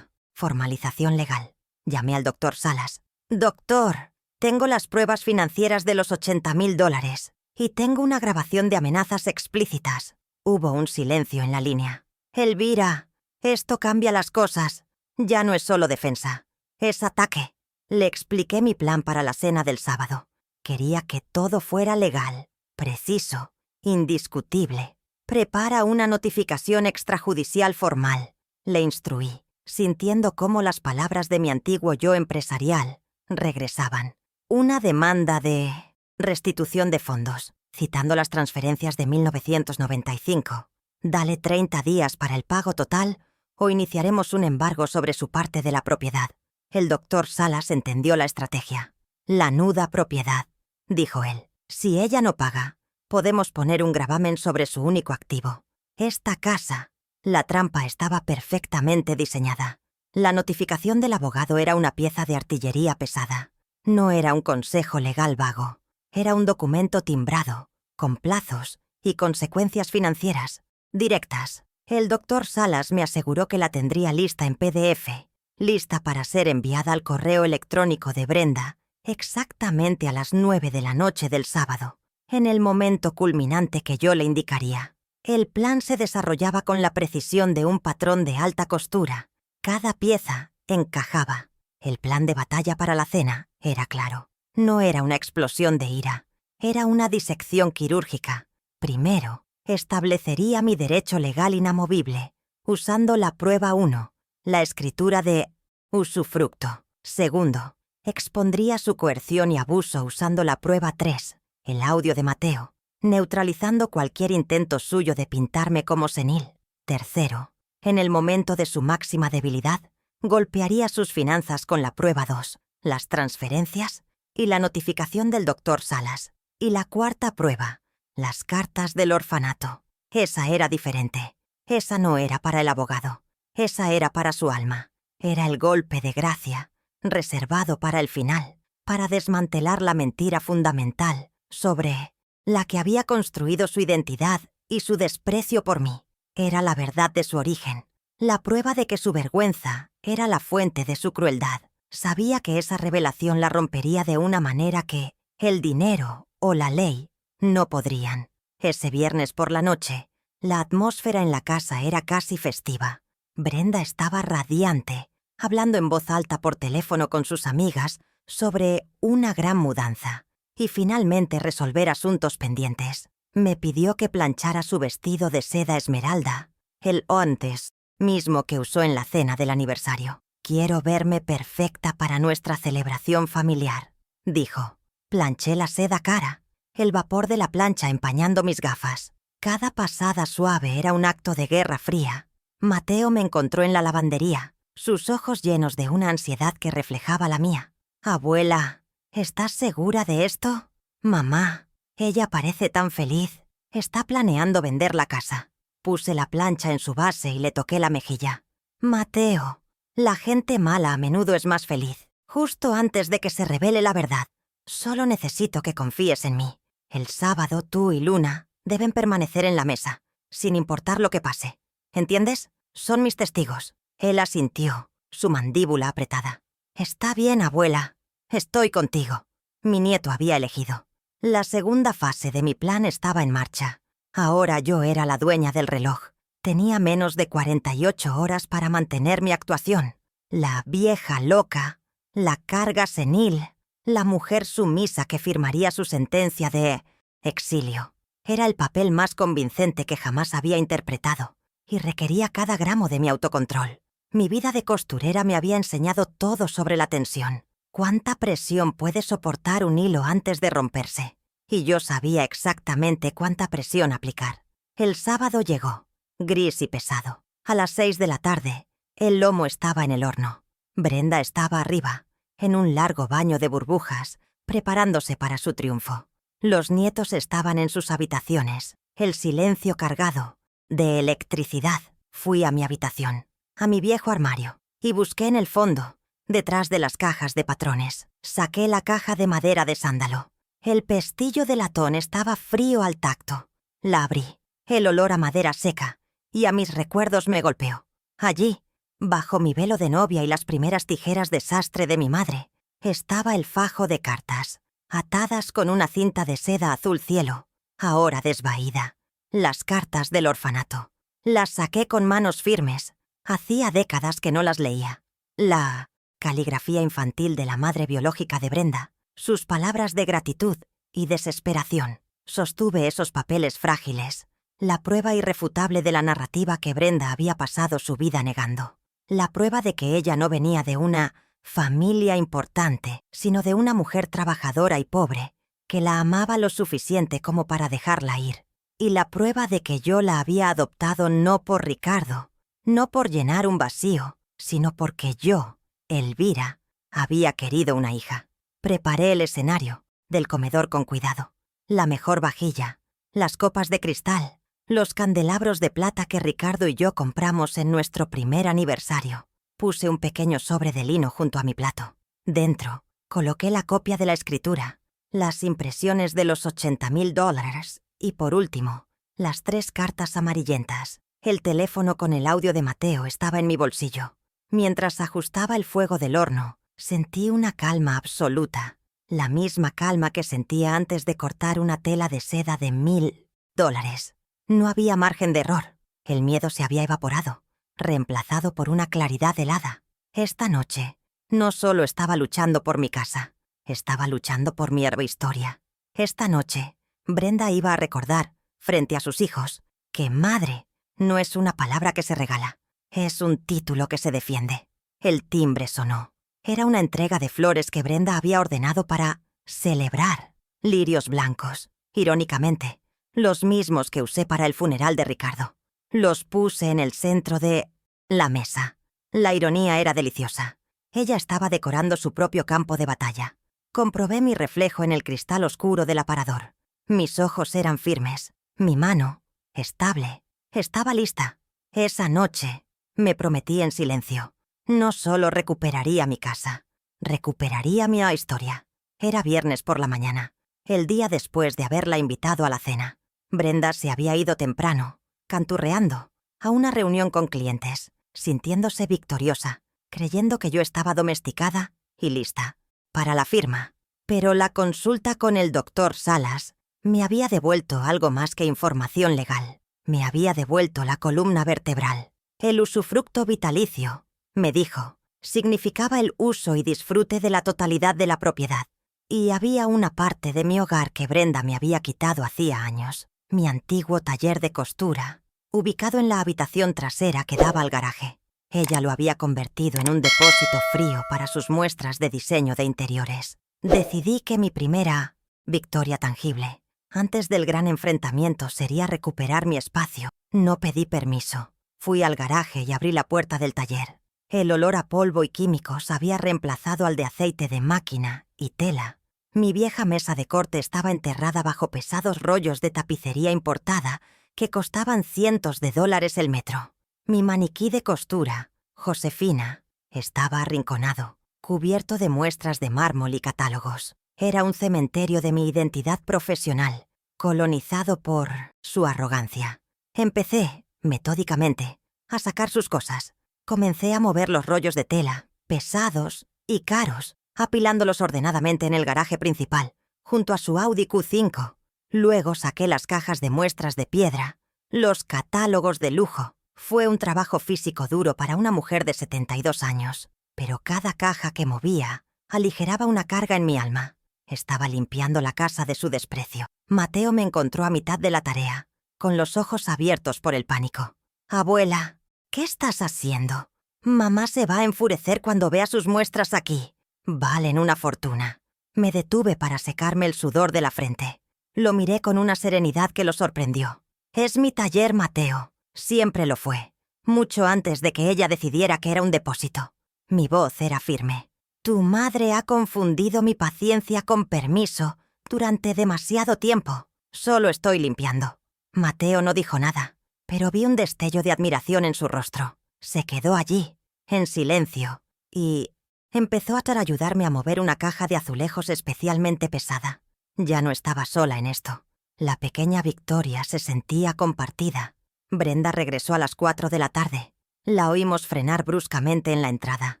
formalización legal. Llamé al doctor Salas. «Doctor, tengo las pruebas financieras de los $80,000 y tengo una grabación de amenazas explícitas». Hubo un silencio en la línea. «Elvira, esto cambia las cosas. Ya no es solo defensa, es ataque». Le expliqué mi plan para la cena del sábado. Quería que todo fuera legal, preciso, indiscutible. «Prepara una notificación extrajudicial formal», le instruí, sintiendo cómo las palabras de mi antiguo yo empresarial regresaban. «Una demanda de restitución de fondos», citando las transferencias de 1995. «Dale 30 días para el pago total o iniciaremos un embargo sobre su parte de la propiedad». El doctor Salas entendió la estrategia. «La nuda propiedad», dijo él. «Si ella no paga, podemos poner un gravamen sobre su único activo. Esta casa». La trampa estaba perfectamente diseñada. La notificación del abogado era una pieza de artillería pesada. No era un consejo legal vago. Era un documento timbrado, con plazos y consecuencias financieras directas. El doctor Salas me aseguró que la tendría lista en PDF, lista para ser enviada al correo electrónico de Brenda exactamente a las 9 de la noche del sábado, en el momento culminante que yo le indicaría. El plan se desarrollaba con la precisión de un patrón de alta costura. Cada pieza encajaba. El plan de batalla para la cena era claro. No era una explosión de ira, era una disección quirúrgica. Primero, establecería mi derecho legal inamovible, usando la prueba 1, la escritura de usufructo. Segundo, expondría su coerción y abuso usando la prueba 3, el audio de Mateo, neutralizando cualquier intento suyo de pintarme como senil. Tercero, en el momento de su máxima debilidad, golpearía sus finanzas con la prueba 2, las transferencias y la notificación del doctor Salas. Y la cuarta prueba, las cartas del orfanato. Esa era diferente. Esa no era para el abogado. Esa era para su alma. Era el golpe de gracia, reservado para el final, para desmantelar la mentira fundamental sobre la que había construido su identidad y su desprecio por mí. Era la verdad de su origen, la prueba de que su vergüenza era la fuente de su crueldad. Sabía que esa revelación la rompería de una manera que el dinero o la ley no podrían. Ese viernes por la noche, la atmósfera en la casa era casi festiva. Brenda estaba radiante, hablando en voz alta por teléfono con sus amigas sobre una gran mudanza. y finalmente resolver asuntos pendientes. Me pidió que planchara su vestido de seda esmeralda, el ontes mismo que usó en la cena del aniversario. «Quiero verme perfecta para nuestra celebración familiar», dijo. Planché la seda cara, el vapor de la plancha empañando mis gafas. Cada pasada suave era un acto de guerra fría. Mateo me encontró en la lavandería, sus ojos llenos de una ansiedad que reflejaba la mía. «Abuela, ¿estás segura de esto?» «Mamá, ella parece tan feliz. Está planeando vender la casa». Puse la plancha en su base y le toqué la mejilla. «Mateo, la gente mala a menudo es más feliz, justo antes de que se revele la verdad. Solo necesito que confíes en mí. El sábado tú y Luna deben permanecer en la mesa, sin importar lo que pase. ¿Entiendes? Son mis testigos». Él asintió, su mandíbula apretada. «Está bien, abuela. Estoy contigo». Mi nieto había elegido. La segunda fase de mi plan estaba en marcha. Ahora yo era la dueña del reloj. Tenía menos de 48 horas para mantener mi actuación. La vieja loca, la carga senil, la mujer sumisa que firmaría su sentencia de exilio. Era el papel más convincente que jamás había interpretado, y requería cada gramo de mi autocontrol. Mi vida de costurera me había enseñado todo sobre la tensión. Cuánta presión puede soportar un hilo antes de romperse. Y yo sabía exactamente cuánta presión aplicar. El sábado llegó, gris y pesado. A las 6 de la tarde, el lomo estaba en el horno. Brenda estaba arriba, en un largo baño de burbujas, preparándose para su triunfo. Los nietos estaban en sus habitaciones, el silencio cargado de electricidad. Fui a mi habitación, a mi viejo armario, y busqué en el fondo, detrás de las cajas de patrones. Saqué la caja de madera de sándalo. El pestillo de latón estaba frío al tacto. La abrí. El olor a madera seca y a mis recuerdos me golpeó. Allí, bajo mi velo de novia y las primeras tijeras de sastre de mi madre, estaba el fajo de cartas, atadas con una cinta de seda azul cielo, ahora desvaída. Las cartas del orfanato. Las saqué con manos firmes. Hacía décadas que no las leía. La caligrafía infantil de la madre biológica de Brenda. Sus palabras de gratitud y desesperación. Sostuve esos papeles frágiles, la prueba irrefutable de la narrativa que Brenda había pasado su vida negando. La prueba de que ella no venía de una familia importante, sino de una mujer trabajadora y pobre, que la amaba lo suficiente como para dejarla ir. Y la prueba de que yo la había adoptado no por Ricardo, no por llenar un vacío, sino porque yo, Elvira, había querido una hija. Preparé el escenario, del comedor con cuidado. La mejor vajilla, las copas de cristal, los candelabros de plata que Ricardo y yo compramos en nuestro primer aniversario. Puse un pequeño sobre de lino junto a mi plato. Dentro, coloqué la copia de la escritura, las impresiones de los $80,000 y, por último, las 3 cartas amarillentas. El teléfono con el audio de Mateo estaba en mi bolsillo. Mientras ajustaba el fuego del horno, sentí una calma absoluta, la misma calma que sentía antes de cortar una tela de seda de $1,000. No había margen de error. El miedo se había evaporado, reemplazado por una claridad helada. Esta noche, no solo estaba luchando por mi casa, estaba luchando por mi herbehistoria. Esta noche, Brenda iba a recordar, frente a sus hijos, que madre no es una palabra que se regala, es un título que se defiende. El timbre sonó. Era una entrega de flores que Brenda había ordenado para celebrar. Lirios blancos, irónicamente, los mismos que usé para el funeral de Ricardo. Los puse en el centro de la mesa. La ironía era deliciosa. Ella estaba decorando su propio campo de batalla. Comprobé mi reflejo en el cristal oscuro del aparador. Mis ojos eran firmes. Mi mano, estable, estaba lista. Esa noche, me prometí en silencio. No solo recuperaría mi casa, recuperaría mi historia. Era viernes por la mañana, el día después de haberla invitado a la cena. Brenda se había ido temprano, canturreando, a una reunión con clientes, sintiéndose victoriosa, creyendo que yo estaba domesticada y lista para la firma. Pero la consulta con el doctor Salas me había devuelto algo más que información legal. Me había devuelto la columna vertebral. El usufructo vitalicio, me dijo, significaba el uso y disfrute de la totalidad de la propiedad. Y había una parte de mi hogar que Brenda me había quitado hacía años, mi antiguo taller de costura, ubicado en la habitación trasera que daba al garaje. Ella lo había convertido en un depósito frío para sus muestras de diseño de interiores. Decidí que mi primera victoria tangible, antes del gran enfrentamiento, sería recuperar mi espacio. No pedí permiso. Fui al garaje y abrí la puerta del taller. El olor a polvo y químicos había reemplazado al de aceite de máquina y tela. Mi vieja mesa de corte estaba enterrada bajo pesados rollos de tapicería importada que costaban cientos de dólares el metro. Mi maniquí de costura, Josefina, estaba arrinconado, cubierto de muestras de mármol y catálogos. Era un cementerio de mi identidad profesional, colonizado por su arrogancia. Empecé, metódicamente, a sacar sus cosas. Comencé a mover los rollos de tela, pesados y caros, apilándolos ordenadamente en el garaje principal, junto a su Audi Q5. Luego saqué las cajas de muestras de piedra, los catálogos de lujo. Fue un trabajo físico duro para una mujer de 72 años, pero cada caja que movía aligeraba una carga en mi alma. Estaba limpiando la casa de su desprecio. Mateo me encontró a mitad de la tarea, con los ojos abiertos por el pánico. «Abuela, ¿qué estás haciendo? Mamá se va a enfurecer cuando vea sus muestras aquí. Valen una fortuna». Me detuve para secarme el sudor de la frente. Lo miré con una serenidad que lo sorprendió. «Es mi taller, Mateo. Siempre lo fue. Mucho antes de que ella decidiera que era un depósito». Mi voz era firme. «Tu madre ha confundido mi paciencia con permiso durante demasiado tiempo. Solo estoy limpiando». Mateo no dijo nada, pero vi un destello de admiración en su rostro. Se quedó allí, en silencio, y empezó a ayudarme a mover una caja de azulejos especialmente pesada. Ya no estaba sola en esto. La pequeña victoria se sentía compartida. Brenda regresó a las 4 de la tarde. La oímos frenar bruscamente en la entrada.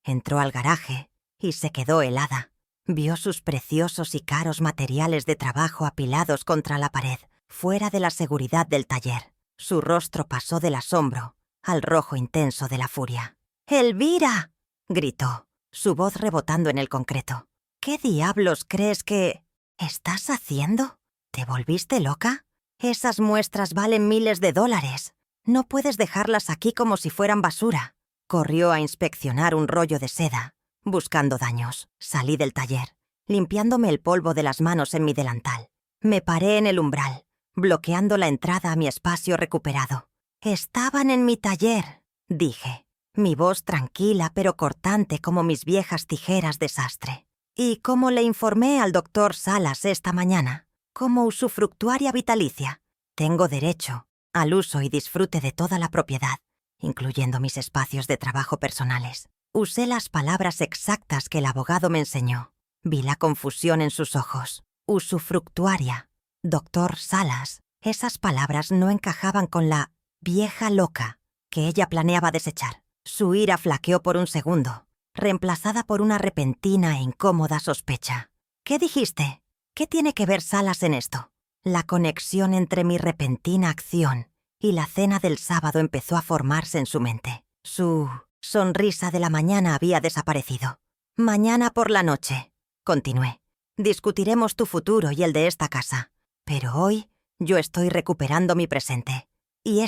Entró al garaje y se quedó helada. Vio sus preciosos y caros materiales de trabajo apilados contra la pared, fuera de la seguridad del taller. Su rostro pasó del asombro al rojo intenso de la furia. «¡Elvira!», gritó, su voz rebotando en el concreto. «¿Qué diablos crees que estás haciendo? ¿Te volviste loca? Esas muestras valen miles de dólares. No puedes dejarlas aquí como si fueran basura». Corrió a inspeccionar un rollo de seda, buscando daños. Salí del taller, limpiándome el polvo de las manos en mi delantal. Me paré en el umbral, bloqueando la entrada a mi espacio recuperado. «Estaban en mi taller», dije, mi voz tranquila pero cortante como mis viejas tijeras de sastre. «Y como le informé al doctor Salas esta mañana, como usufructuaria vitalicia, tengo derecho al uso y disfrute de toda la propiedad, incluyendo mis espacios de trabajo personales». Usé las palabras exactas que el abogado me enseñó. Vi la confusión en sus ojos. Usufructuaria, doctor Salas. Esas palabras no encajaban con la vieja loca que ella planeaba desechar. Su ira flaqueó por un segundo, reemplazada por una repentina e incómoda sospecha. «¿Qué dijiste? ¿Qué tiene que ver Salas en esto?» La conexión entre mi repentina acción y la cena del sábado empezó a formarse en su mente. Su sonrisa de la mañana había desaparecido. «Mañana por la noche», continué, «discutiremos tu futuro y el de esta casa. Pero hoy yo estoy recuperando mi presente. Y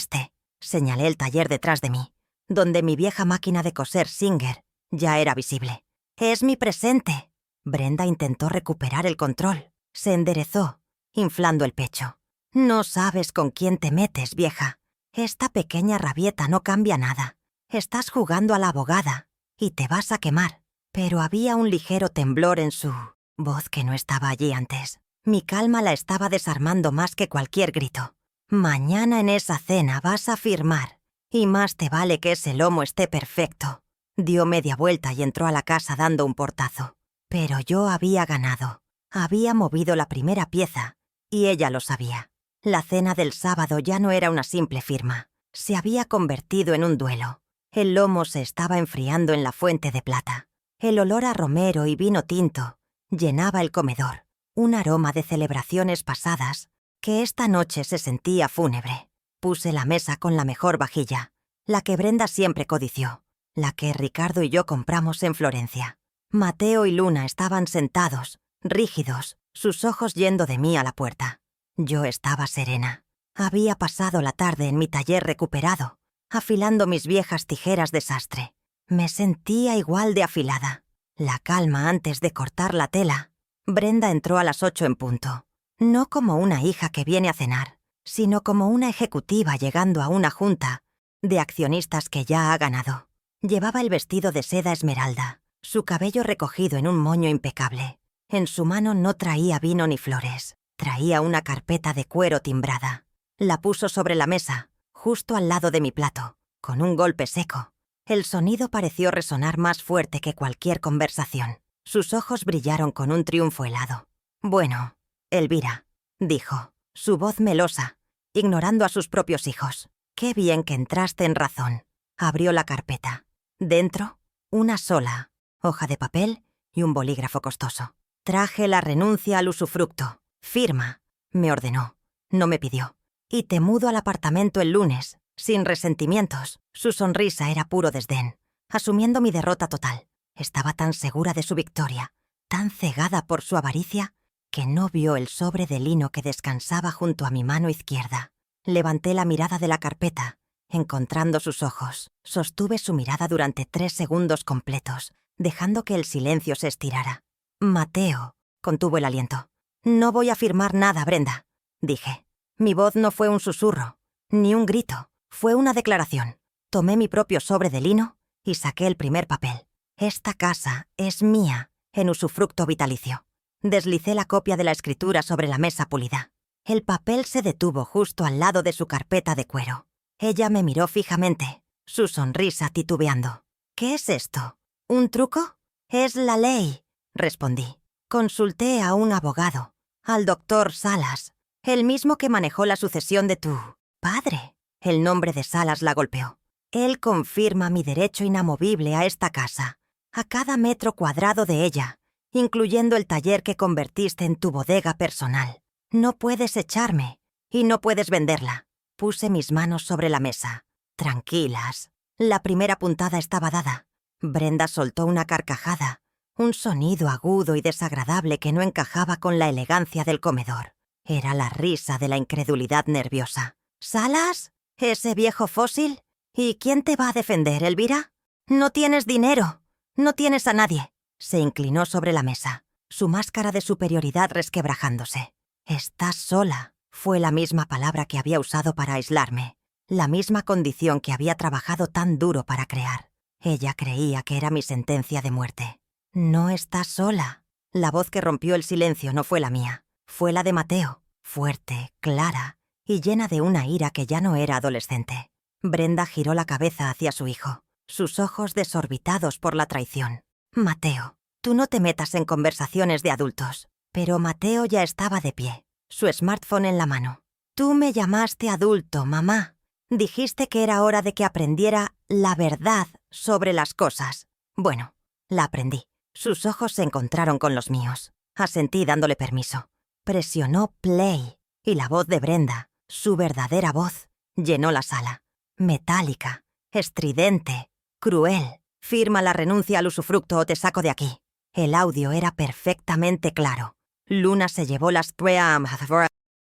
señalé el taller detrás de mí, donde mi vieja máquina de coser Singer ya era visible. «Es mi presente». Brenda intentó recuperar el control. Se enderezó, inflando el pecho. «No sabes con quién te metes, vieja. Esta pequeña rabieta no cambia nada. Estás jugando a la abogada y te vas a quemar». Pero había un ligero temblor en su voz que no estaba allí antes. Mi calma la estaba desarmando más que cualquier grito. «Mañana en esa cena vas a firmar, y más te vale que ese lomo esté perfecto». Dio media vuelta y entró a la casa dando un portazo. Pero yo había ganado. Había movido la primera pieza, y ella lo sabía. La cena del sábado ya no era una simple firma. Se había convertido en un duelo. El lomo se estaba enfriando en la fuente de plata. El olor a romero y vino tinto llenaba el comedor, un aroma de celebraciones pasadas que esta noche se sentía fúnebre. Puse la mesa con la mejor vajilla, la que Brenda siempre codició, la que Ricardo y yo compramos en Florencia. Mateo y Luna estaban sentados, rígidos, sus ojos yendo de mí a la puerta. Yo estaba serena. Había pasado la tarde en mi taller recuperado, afilando mis viejas tijeras de sastre. Me sentía igual de afilada. La calma antes de cortar la tela. Brenda entró a las 8 en punto. No como una hija que viene a cenar, sino como una ejecutiva llegando a una junta de accionistas que ya ha ganado. Llevaba el vestido de seda esmeralda, su cabello recogido en un moño impecable. En su mano no traía vino ni flores. Traía una carpeta de cuero timbrada. La puso sobre la mesa, justo al lado de mi plato, con un golpe seco. El sonido pareció resonar más fuerte que cualquier conversación. Sus ojos brillaron con un triunfo helado. «Bueno, Elvira», dijo, su voz melosa, ignorando a sus propios hijos. «Qué bien que entraste en razón». Abrió la carpeta. Dentro, una sola hoja de papel y un bolígrafo costoso. «Traje la renuncia al usufructo. Firma», me ordenó. No me pidió. «Y te mudo al apartamento el lunes, sin resentimientos». Su sonrisa era puro desdén, asumiendo mi derrota total. Estaba tan segura de su victoria, tan cegada por su avaricia, que no vio el sobre de lino que descansaba junto a mi mano izquierda. Levanté la mirada de la carpeta, encontrando sus ojos. Sostuve su mirada durante 3 segundos completos, dejando que el silencio se estirara. «Mateo», contuvo el aliento. «No voy a firmar nada, Brenda», dije. Mi voz no fue un susurro, ni un grito, fue una declaración. Tomé mi propio sobre de lino y saqué el primer papel. «Esta casa es mía, en usufructo vitalicio». Deslicé la copia de la escritura sobre la mesa pulida. El papel se detuvo justo al lado de su carpeta de cuero. Ella me miró fijamente, su sonrisa titubeando. «¿Qué es esto? ¿Un truco?» «Es la ley», respondí. «Consulté a un abogado, al doctor Salas, el mismo que manejó la sucesión de tu padre». El nombre de Salas la golpeó. «Él confirma mi derecho inamovible a esta casa, a cada metro cuadrado de ella, incluyendo el taller que convertiste en tu bodega personal. No puedes echarme y no puedes venderla». Puse mis manos sobre la mesa. «Tranquilas». La primera puntada estaba dada. Brenda soltó una carcajada, un sonido agudo y desagradable que no encajaba con la elegancia del comedor. Era la risa de la incredulidad nerviosa. «¿Salas? ¿Ese viejo fósil? ¿Y quién te va a defender, Elvira? No tienes dinero. No tienes a nadie». Se inclinó sobre la mesa, su máscara de superioridad resquebrajándose. «Estás sola», fue la misma palabra que había usado para aislarme, la misma condición que había trabajado tan duro para crear. Ella creía que era mi sentencia de muerte. «No estás sola». La voz que rompió el silencio no fue la mía, fue la de Mateo, fuerte, clara y llena de una ira que ya no era adolescente. Brenda giró la cabeza hacia su hijo, sus ojos desorbitados por la traición. «Mateo, tú no te metas en conversaciones de adultos». Pero Mateo ya estaba de pie, su smartphone en la mano. «Tú me llamaste adulto, mamá. Dijiste que era hora de que aprendiera la verdad sobre las cosas». Bueno, la aprendí. Sus ojos se encontraron con los míos. Asentí dándole permiso. Presionó play y la voz de Brenda, su verdadera voz, llenó la sala. Metálica, estridente, cruel. «Firma la renuncia al usufructo o te saco de aquí». El audio era perfectamente claro. Luna se llevó las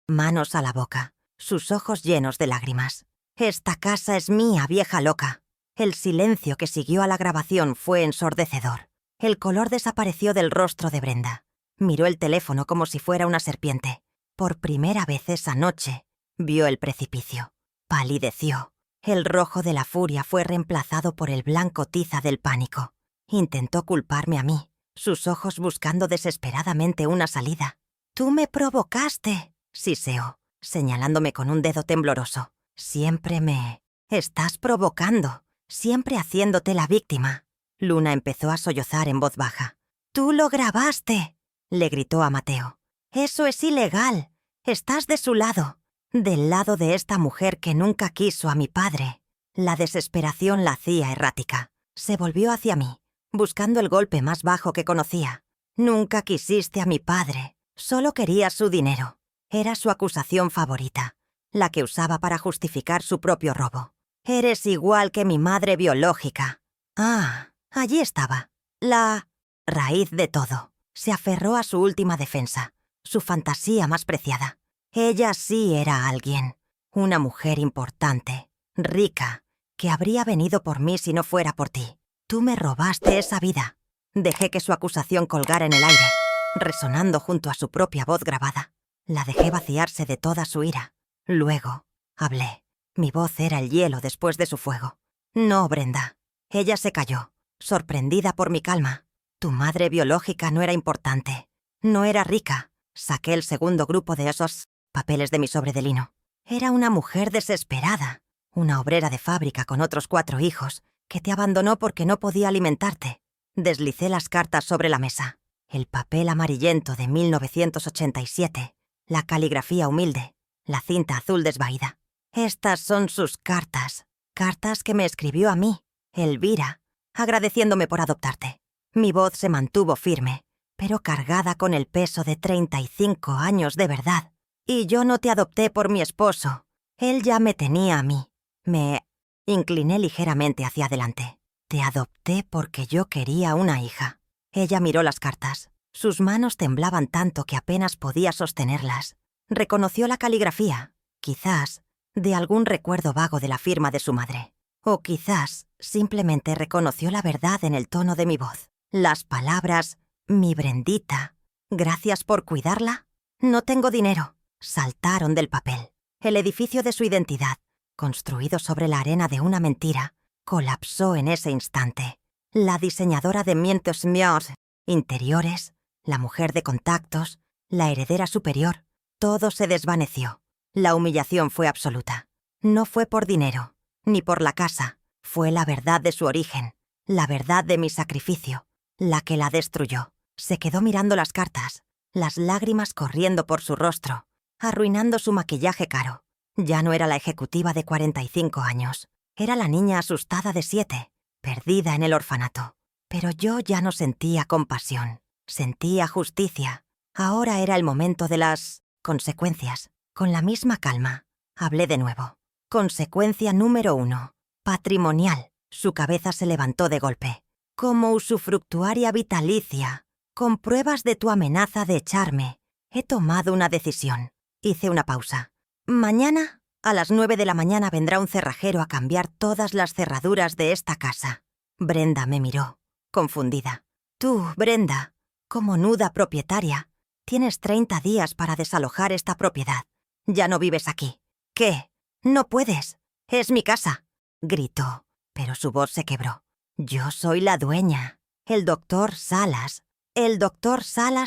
manos a la boca, sus ojos llenos de lágrimas. «Esta casa es mía, vieja loca». El silencio que siguió a la grabación fue ensordecedor. El color desapareció del rostro de Brenda. Miró el teléfono como si fuera una serpiente. Por primera vez esa noche, vio el precipicio. Palideció. El rojo de la furia fue reemplazado por el blanco tiza del pánico. Intentó culparme a mí, sus ojos buscando desesperadamente una salida. «Tú me provocaste», siseó, señalándome con un dedo tembloroso. «Siempre me estás provocando, siempre haciéndote la víctima». Luna empezó a sollozar en voz baja. «Tú lo grabaste», le gritó a Mateo. «Eso es ilegal. Estás de su lado, del lado de esta mujer que nunca quiso a mi padre». La desesperación la hacía errática. Se volvió hacia mí, buscando el golpe más bajo que conocía. «Nunca quisiste a mi padre, solo querías su dinero». Era su acusación favorita, la que usaba para justificar su propio robo. «Eres igual que mi madre biológica». Ah, allí estaba, la raíz de todo. Se aferró a su última defensa, su fantasía más preciada. Ella sí era alguien, una mujer importante, rica, que habría venido por mí si no fuera por ti. Tú me robaste esa vida. Dejé que su acusación colgara en el aire, resonando junto a su propia voz grabada. La dejé vaciarse de toda su ira. Luego, hablé. Mi voz era el hielo después de su fuego. No, Brenda. Ella se calló, sorprendida por mi calma. Tu madre biológica no era importante. No era rica. Saqué el segundo grupo de esos papeles de mi sobre de lino. Era una mujer desesperada, una obrera de fábrica con otros 4 hijos, que te abandonó porque no podía alimentarte. Deslicé las cartas sobre la mesa. El papel amarillento de 1987, la caligrafía humilde, la cinta azul desvaída. Estas son sus cartas. Cartas que me escribió a mí, Elvira, agradeciéndome por adoptarte. Mi voz se mantuvo firme, pero cargada con el peso de 35 años de verdad. Y yo no te adopté por mi esposo. Él ya me tenía a mí. Me incliné ligeramente hacia adelante. Te adopté porque yo quería una hija. Ella miró las cartas. Sus manos temblaban tanto que apenas podía sostenerlas. Reconoció la caligrafía, quizás, de algún recuerdo vago de la firma de su madre. O quizás simplemente reconoció la verdad en el tono de mi voz. Las palabras, mi Brendita, gracias por cuidarla. No tengo dinero. Saltaron del papel. El edificio de su identidad, construido sobre la arena de una mentira, colapsó en ese instante. La diseñadora de Mientes Miors, interiores, la mujer de contactos, la heredera superior, todo se desvaneció. La humillación fue absoluta. No fue por dinero, ni por la casa. Fue la verdad de su origen, la verdad de mi sacrificio, la que la destruyó. Se quedó mirando las cartas, las lágrimas corriendo por su rostro, arruinando su maquillaje caro. Ya no era la ejecutiva de 45 años. Era la niña asustada de 7, perdida en el orfanato. Pero yo ya no sentía compasión. Sentía justicia. Ahora era el momento de las consecuencias. Con la misma calma, hablé de nuevo. Consecuencia número 1. Patrimonial. Su cabeza se levantó de golpe. Como usufructuaria vitalicia, con pruebas de tu amenaza de echarme, he tomado una decisión. Hice una pausa. Mañana, a las 9 de la mañana, vendrá un cerrajero a cambiar todas las cerraduras de esta casa. Brenda me miró, confundida. Tú, Brenda, como nuda propietaria, tienes 30 días para desalojar esta propiedad. Ya no vives aquí. ¿Qué? No puedes. Es mi casa. Gritó, pero su voz se quebró. Yo soy la dueña. El doctor Salas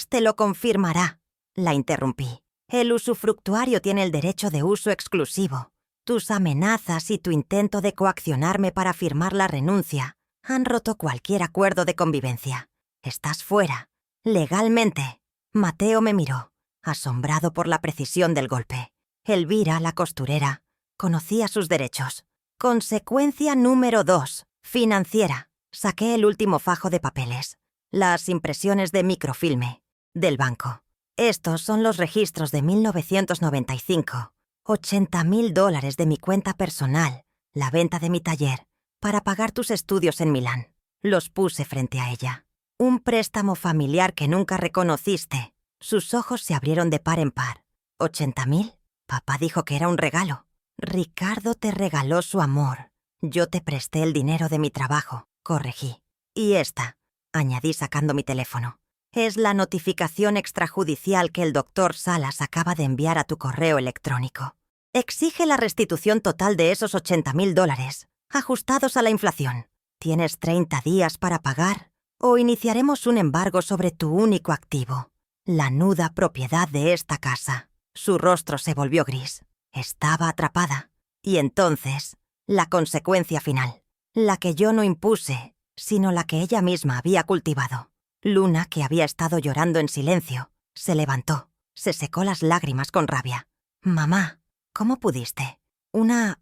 te lo confirmará. La interrumpí. El usufructuario tiene el derecho de uso exclusivo. Tus amenazas y tu intento de coaccionarme para firmar la renuncia han roto cualquier acuerdo de convivencia. Estás fuera. Legalmente. Mateo me miró, asombrado por la precisión del golpe. Elvira, la costurera, conocía sus derechos. Consecuencia número 2. Financiera. Saqué el último fajo de papeles. Las impresiones de microfilme. Del banco. Estos son los registros de 1995. $80,000 de mi cuenta personal, la venta de mi taller, para pagar tus estudios en Milán. Los puse frente a ella. Un préstamo familiar que nunca reconociste. Sus ojos se abrieron de par en par. ¿80,000? Papá dijo que era un regalo. Ricardo te regaló su amor. Yo te presté el dinero de mi trabajo, corregí. Y esta, añadí sacando mi teléfono, es la notificación extrajudicial que el doctor Salas acaba de enviar a tu correo electrónico. Exige la restitución total de esos $80,000, ajustados a la inflación. Tienes 30 días para pagar o iniciaremos un embargo sobre tu único activo, la nuda propiedad de esta casa. Su rostro se volvió gris. Estaba atrapada. Y entonces, la consecuencia final, la que yo no impuse, sino la que ella misma había cultivado. Luna, que había estado llorando en silencio, se levantó, se secó las lágrimas con rabia. «Mamá, ¿cómo pudiste? ¿Una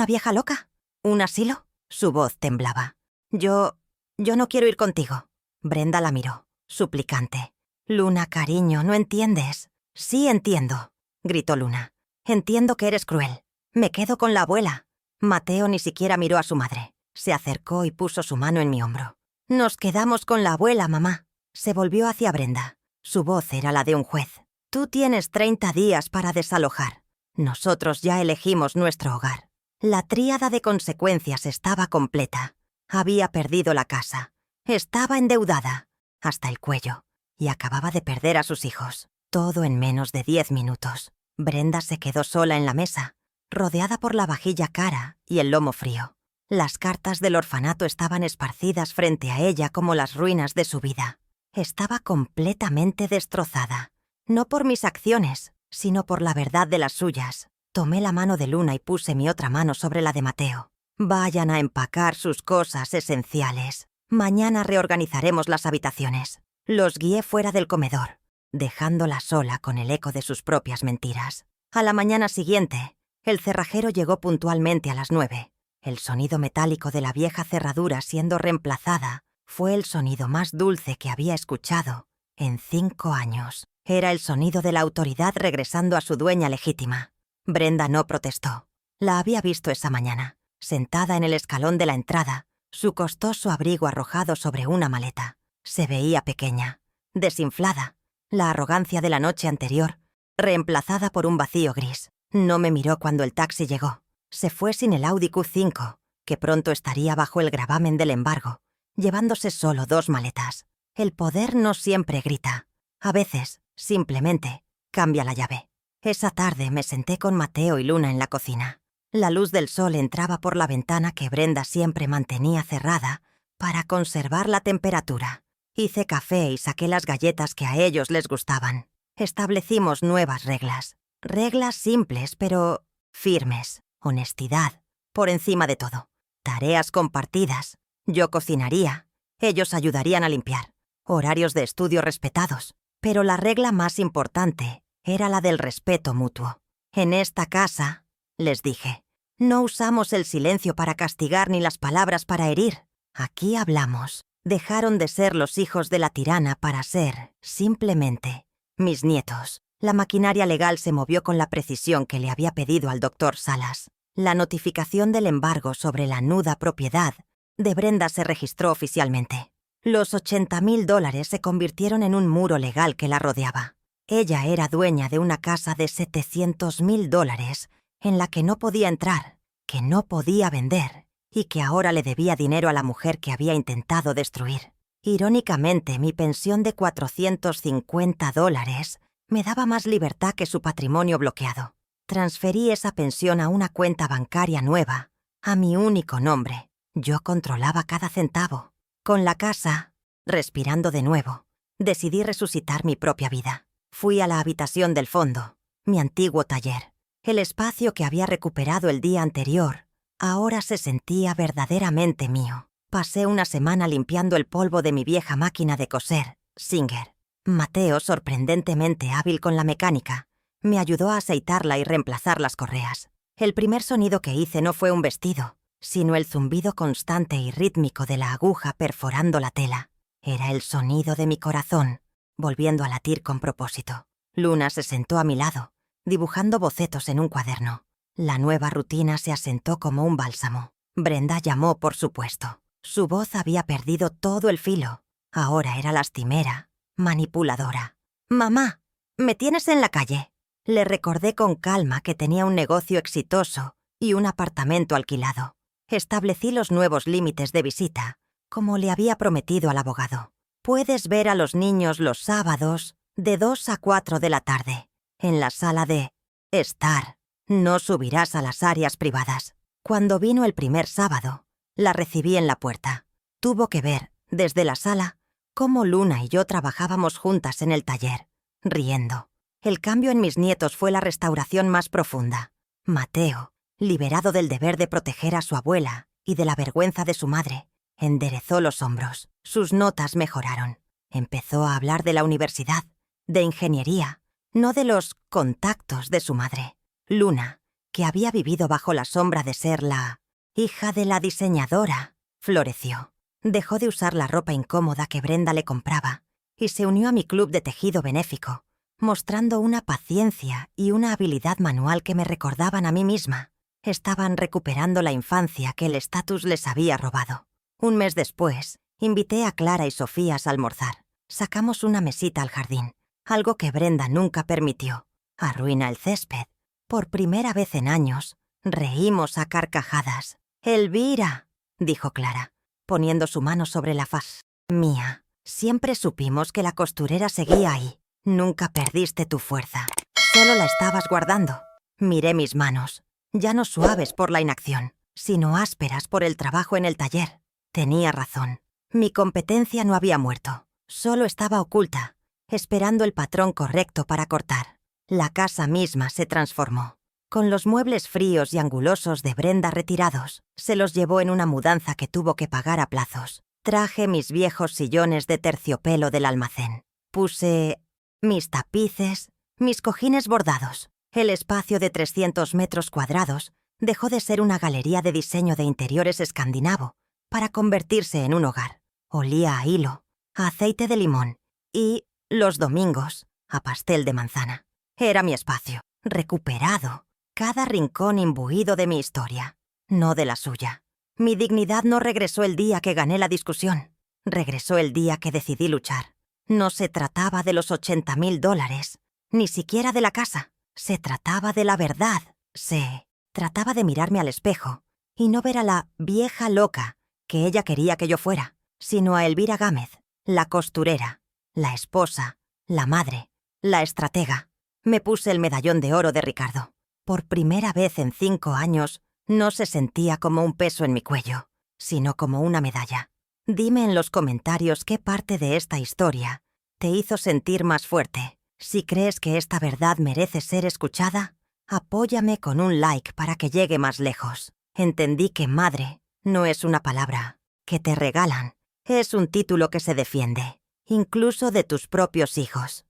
vieja loca? ¿Un asilo?» Su voz temblaba. Yo no quiero ir contigo». Brenda la miró, suplicante. «Luna, cariño, ¿no entiendes?» «Sí entiendo», gritó Luna. «Entiendo que eres cruel. Me quedo con la abuela». Mateo ni siquiera miró a su madre. Se acercó y puso su mano en mi hombro. «Nos quedamos con la abuela, mamá». Se volvió hacia Brenda. Su voz era la de un juez. Tú tienes 30 días para desalojar. Nosotros ya elegimos nuestro hogar. La tríada de consecuencias estaba completa. Había perdido la casa. Estaba endeudada hasta el cuello y acababa de perder a sus hijos. Todo en menos de 10 minutos. Brenda se quedó sola en la mesa, rodeada por la vajilla cara y el lomo frío. Las cartas del orfanato estaban esparcidas frente a ella como las ruinas de su vida. Estaba completamente destrozada. No por mis acciones, sino por la verdad de las suyas. Tomé la mano de Luna y puse mi otra mano sobre la de Mateo. Vayan a empacar sus cosas esenciales. Mañana reorganizaremos las habitaciones. Los guié fuera del comedor, dejándola sola con el eco de sus propias mentiras. A la mañana siguiente, el cerrajero llegó puntualmente a las 9. El sonido metálico de la vieja cerradura siendo reemplazada fue el sonido más dulce que había escuchado en 5 años. Era el sonido de la autoridad regresando a su dueña legítima. Brenda no protestó. La había visto esa mañana, sentada en el escalón de la entrada, su costoso abrigo arrojado sobre una maleta. Se veía pequeña, desinflada, la arrogancia de la noche anterior, reemplazada por un vacío gris. No me miró cuando el taxi llegó. Se fue sin el Audi Q5, que pronto estaría bajo el gravamen del embargo, llevándose solo 2 maletas. El poder no siempre grita. A veces, simplemente, cambia la llave. Esa tarde me senté con Mateo y Luna en la cocina. La luz del sol entraba por la ventana que Brenda siempre mantenía cerrada para conservar la temperatura. Hice café y saqué las galletas que a ellos les gustaban. Establecimos nuevas reglas. Reglas simples, pero firmes. Honestidad, por encima de todo. Tareas compartidas. Yo cocinaría, ellos ayudarían a limpiar. Horarios de estudio respetados. Pero la regla más importante era la del respeto mutuo. En esta casa, les dije, no usamos el silencio para castigar ni las palabras para herir. Aquí hablamos. Dejaron de ser los hijos de la tirana para ser, simplemente, mis nietos. La maquinaria legal se movió con la precisión que le había pedido al doctor Salas. La notificación del embargo sobre la nuda propiedad de Brenda se registró oficialmente. Los $80,000 se convirtieron en un muro legal que la rodeaba. Ella era dueña de una casa de $700,000 en la que no podía entrar, que no podía vender y que ahora le debía dinero a la mujer que había intentado destruir. Irónicamente, mi pensión de $450 me daba más libertad que su patrimonio bloqueado. Transferí esa pensión a una cuenta bancaria nueva, a mi único nombre. Yo controlaba cada centavo. Con la casa, respirando de nuevo, decidí resucitar mi propia vida. Fui a la habitación del fondo, mi antiguo taller. El espacio que había recuperado el día anterior ahora se sentía verdaderamente mío. Pasé una semana limpiando el polvo de mi vieja máquina de coser, Singer. Mateo, sorprendentemente hábil con la mecánica, me ayudó a aceitarla y reemplazar las correas. El primer sonido que hice no fue un vestido, sino el zumbido constante y rítmico de la aguja perforando la tela. Era el sonido de mi corazón, volviendo a latir con propósito. Luna se sentó a mi lado, dibujando bocetos en un cuaderno. La nueva rutina se asentó como un bálsamo. Brenda llamó, por supuesto. Su voz había perdido todo el filo. Ahora era lastimera, manipuladora. «Mamá, me tienes en la calle». Le recordé con calma que tenía un negocio exitoso y un apartamento alquilado. Establecí los nuevos límites de visita, como le había prometido al abogado. Puedes ver a los niños los sábados de 2 a 4 de la tarde, en la sala de estar. No subirás a las áreas privadas. Cuando vino el primer sábado, la recibí en la puerta. Tuvo que ver, desde la sala, cómo Luna y yo trabajábamos juntas en el taller, riendo. El cambio en mis nietos fue la restauración más profunda. Mateo, liberado del deber de proteger a su abuela y de la vergüenza de su madre, enderezó los hombros. Sus notas mejoraron. Empezó a hablar de la universidad, de ingeniería, no de los contactos de su madre. Luna, que había vivido bajo la sombra de ser la hija de la diseñadora, floreció. Dejó de usar la ropa incómoda que Brenda le compraba y se unió a mi club de tejido benéfico, mostrando una paciencia y una habilidad manual que me recordaban a mí misma. Estaban recuperando la infancia que el estatus les había robado. Un mes después, invité a Clara y Sofía a almorzar. Sacamos una mesita al jardín, algo que Brenda nunca permitió. Arruina el césped. Por primera vez en años, reímos a carcajadas. «Elvira», dijo Clara, poniendo su mano sobre la faz mía. «Siempre supimos que la costurera seguía ahí. Nunca perdiste tu fuerza. Solo la estabas guardando». Miré mis manos, ya no suaves por la inacción, sino ásperas por el trabajo en el taller. Tenía razón. Mi competencia no había muerto. Solo estaba oculta, esperando el patrón correcto para cortar. La casa misma se transformó. Con los muebles fríos y angulosos de Brenda retirados, se los llevó en una mudanza que tuvo que pagar a plazos. Traje mis viejos sillones de terciopelo del almacén. Puse mis tapices, mis cojines bordados. El espacio de 300 metros cuadrados dejó de ser una galería de diseño de interiores escandinavo para convertirse en un hogar. Olía a hilo, a aceite de limón y, los domingos, a pastel de manzana. Era mi espacio, recuperado, cada rincón imbuido de mi historia, no de la suya. Mi dignidad no regresó el día que gané la discusión, regresó el día que decidí luchar. No se trataba de los $80,000, ni siquiera de la casa. Se trataba de la verdad. Se trataba de mirarme al espejo y no ver a la vieja loca que ella quería que yo fuera, sino a Elvira Gámez, la costurera, la esposa, la madre, la estratega. Me puse el medallón de oro de Ricardo. Por primera vez en 5 años, no se sentía como un peso en mi cuello, sino como una medalla. Dime en los comentarios qué parte de esta historia te hizo sentir más fuerte. Si crees que esta verdad merece ser escuchada, apóyame con un like para que llegue más lejos. Entendí que madre no es una palabra que te regalan, es un título que se defiende, incluso de tus propios hijos.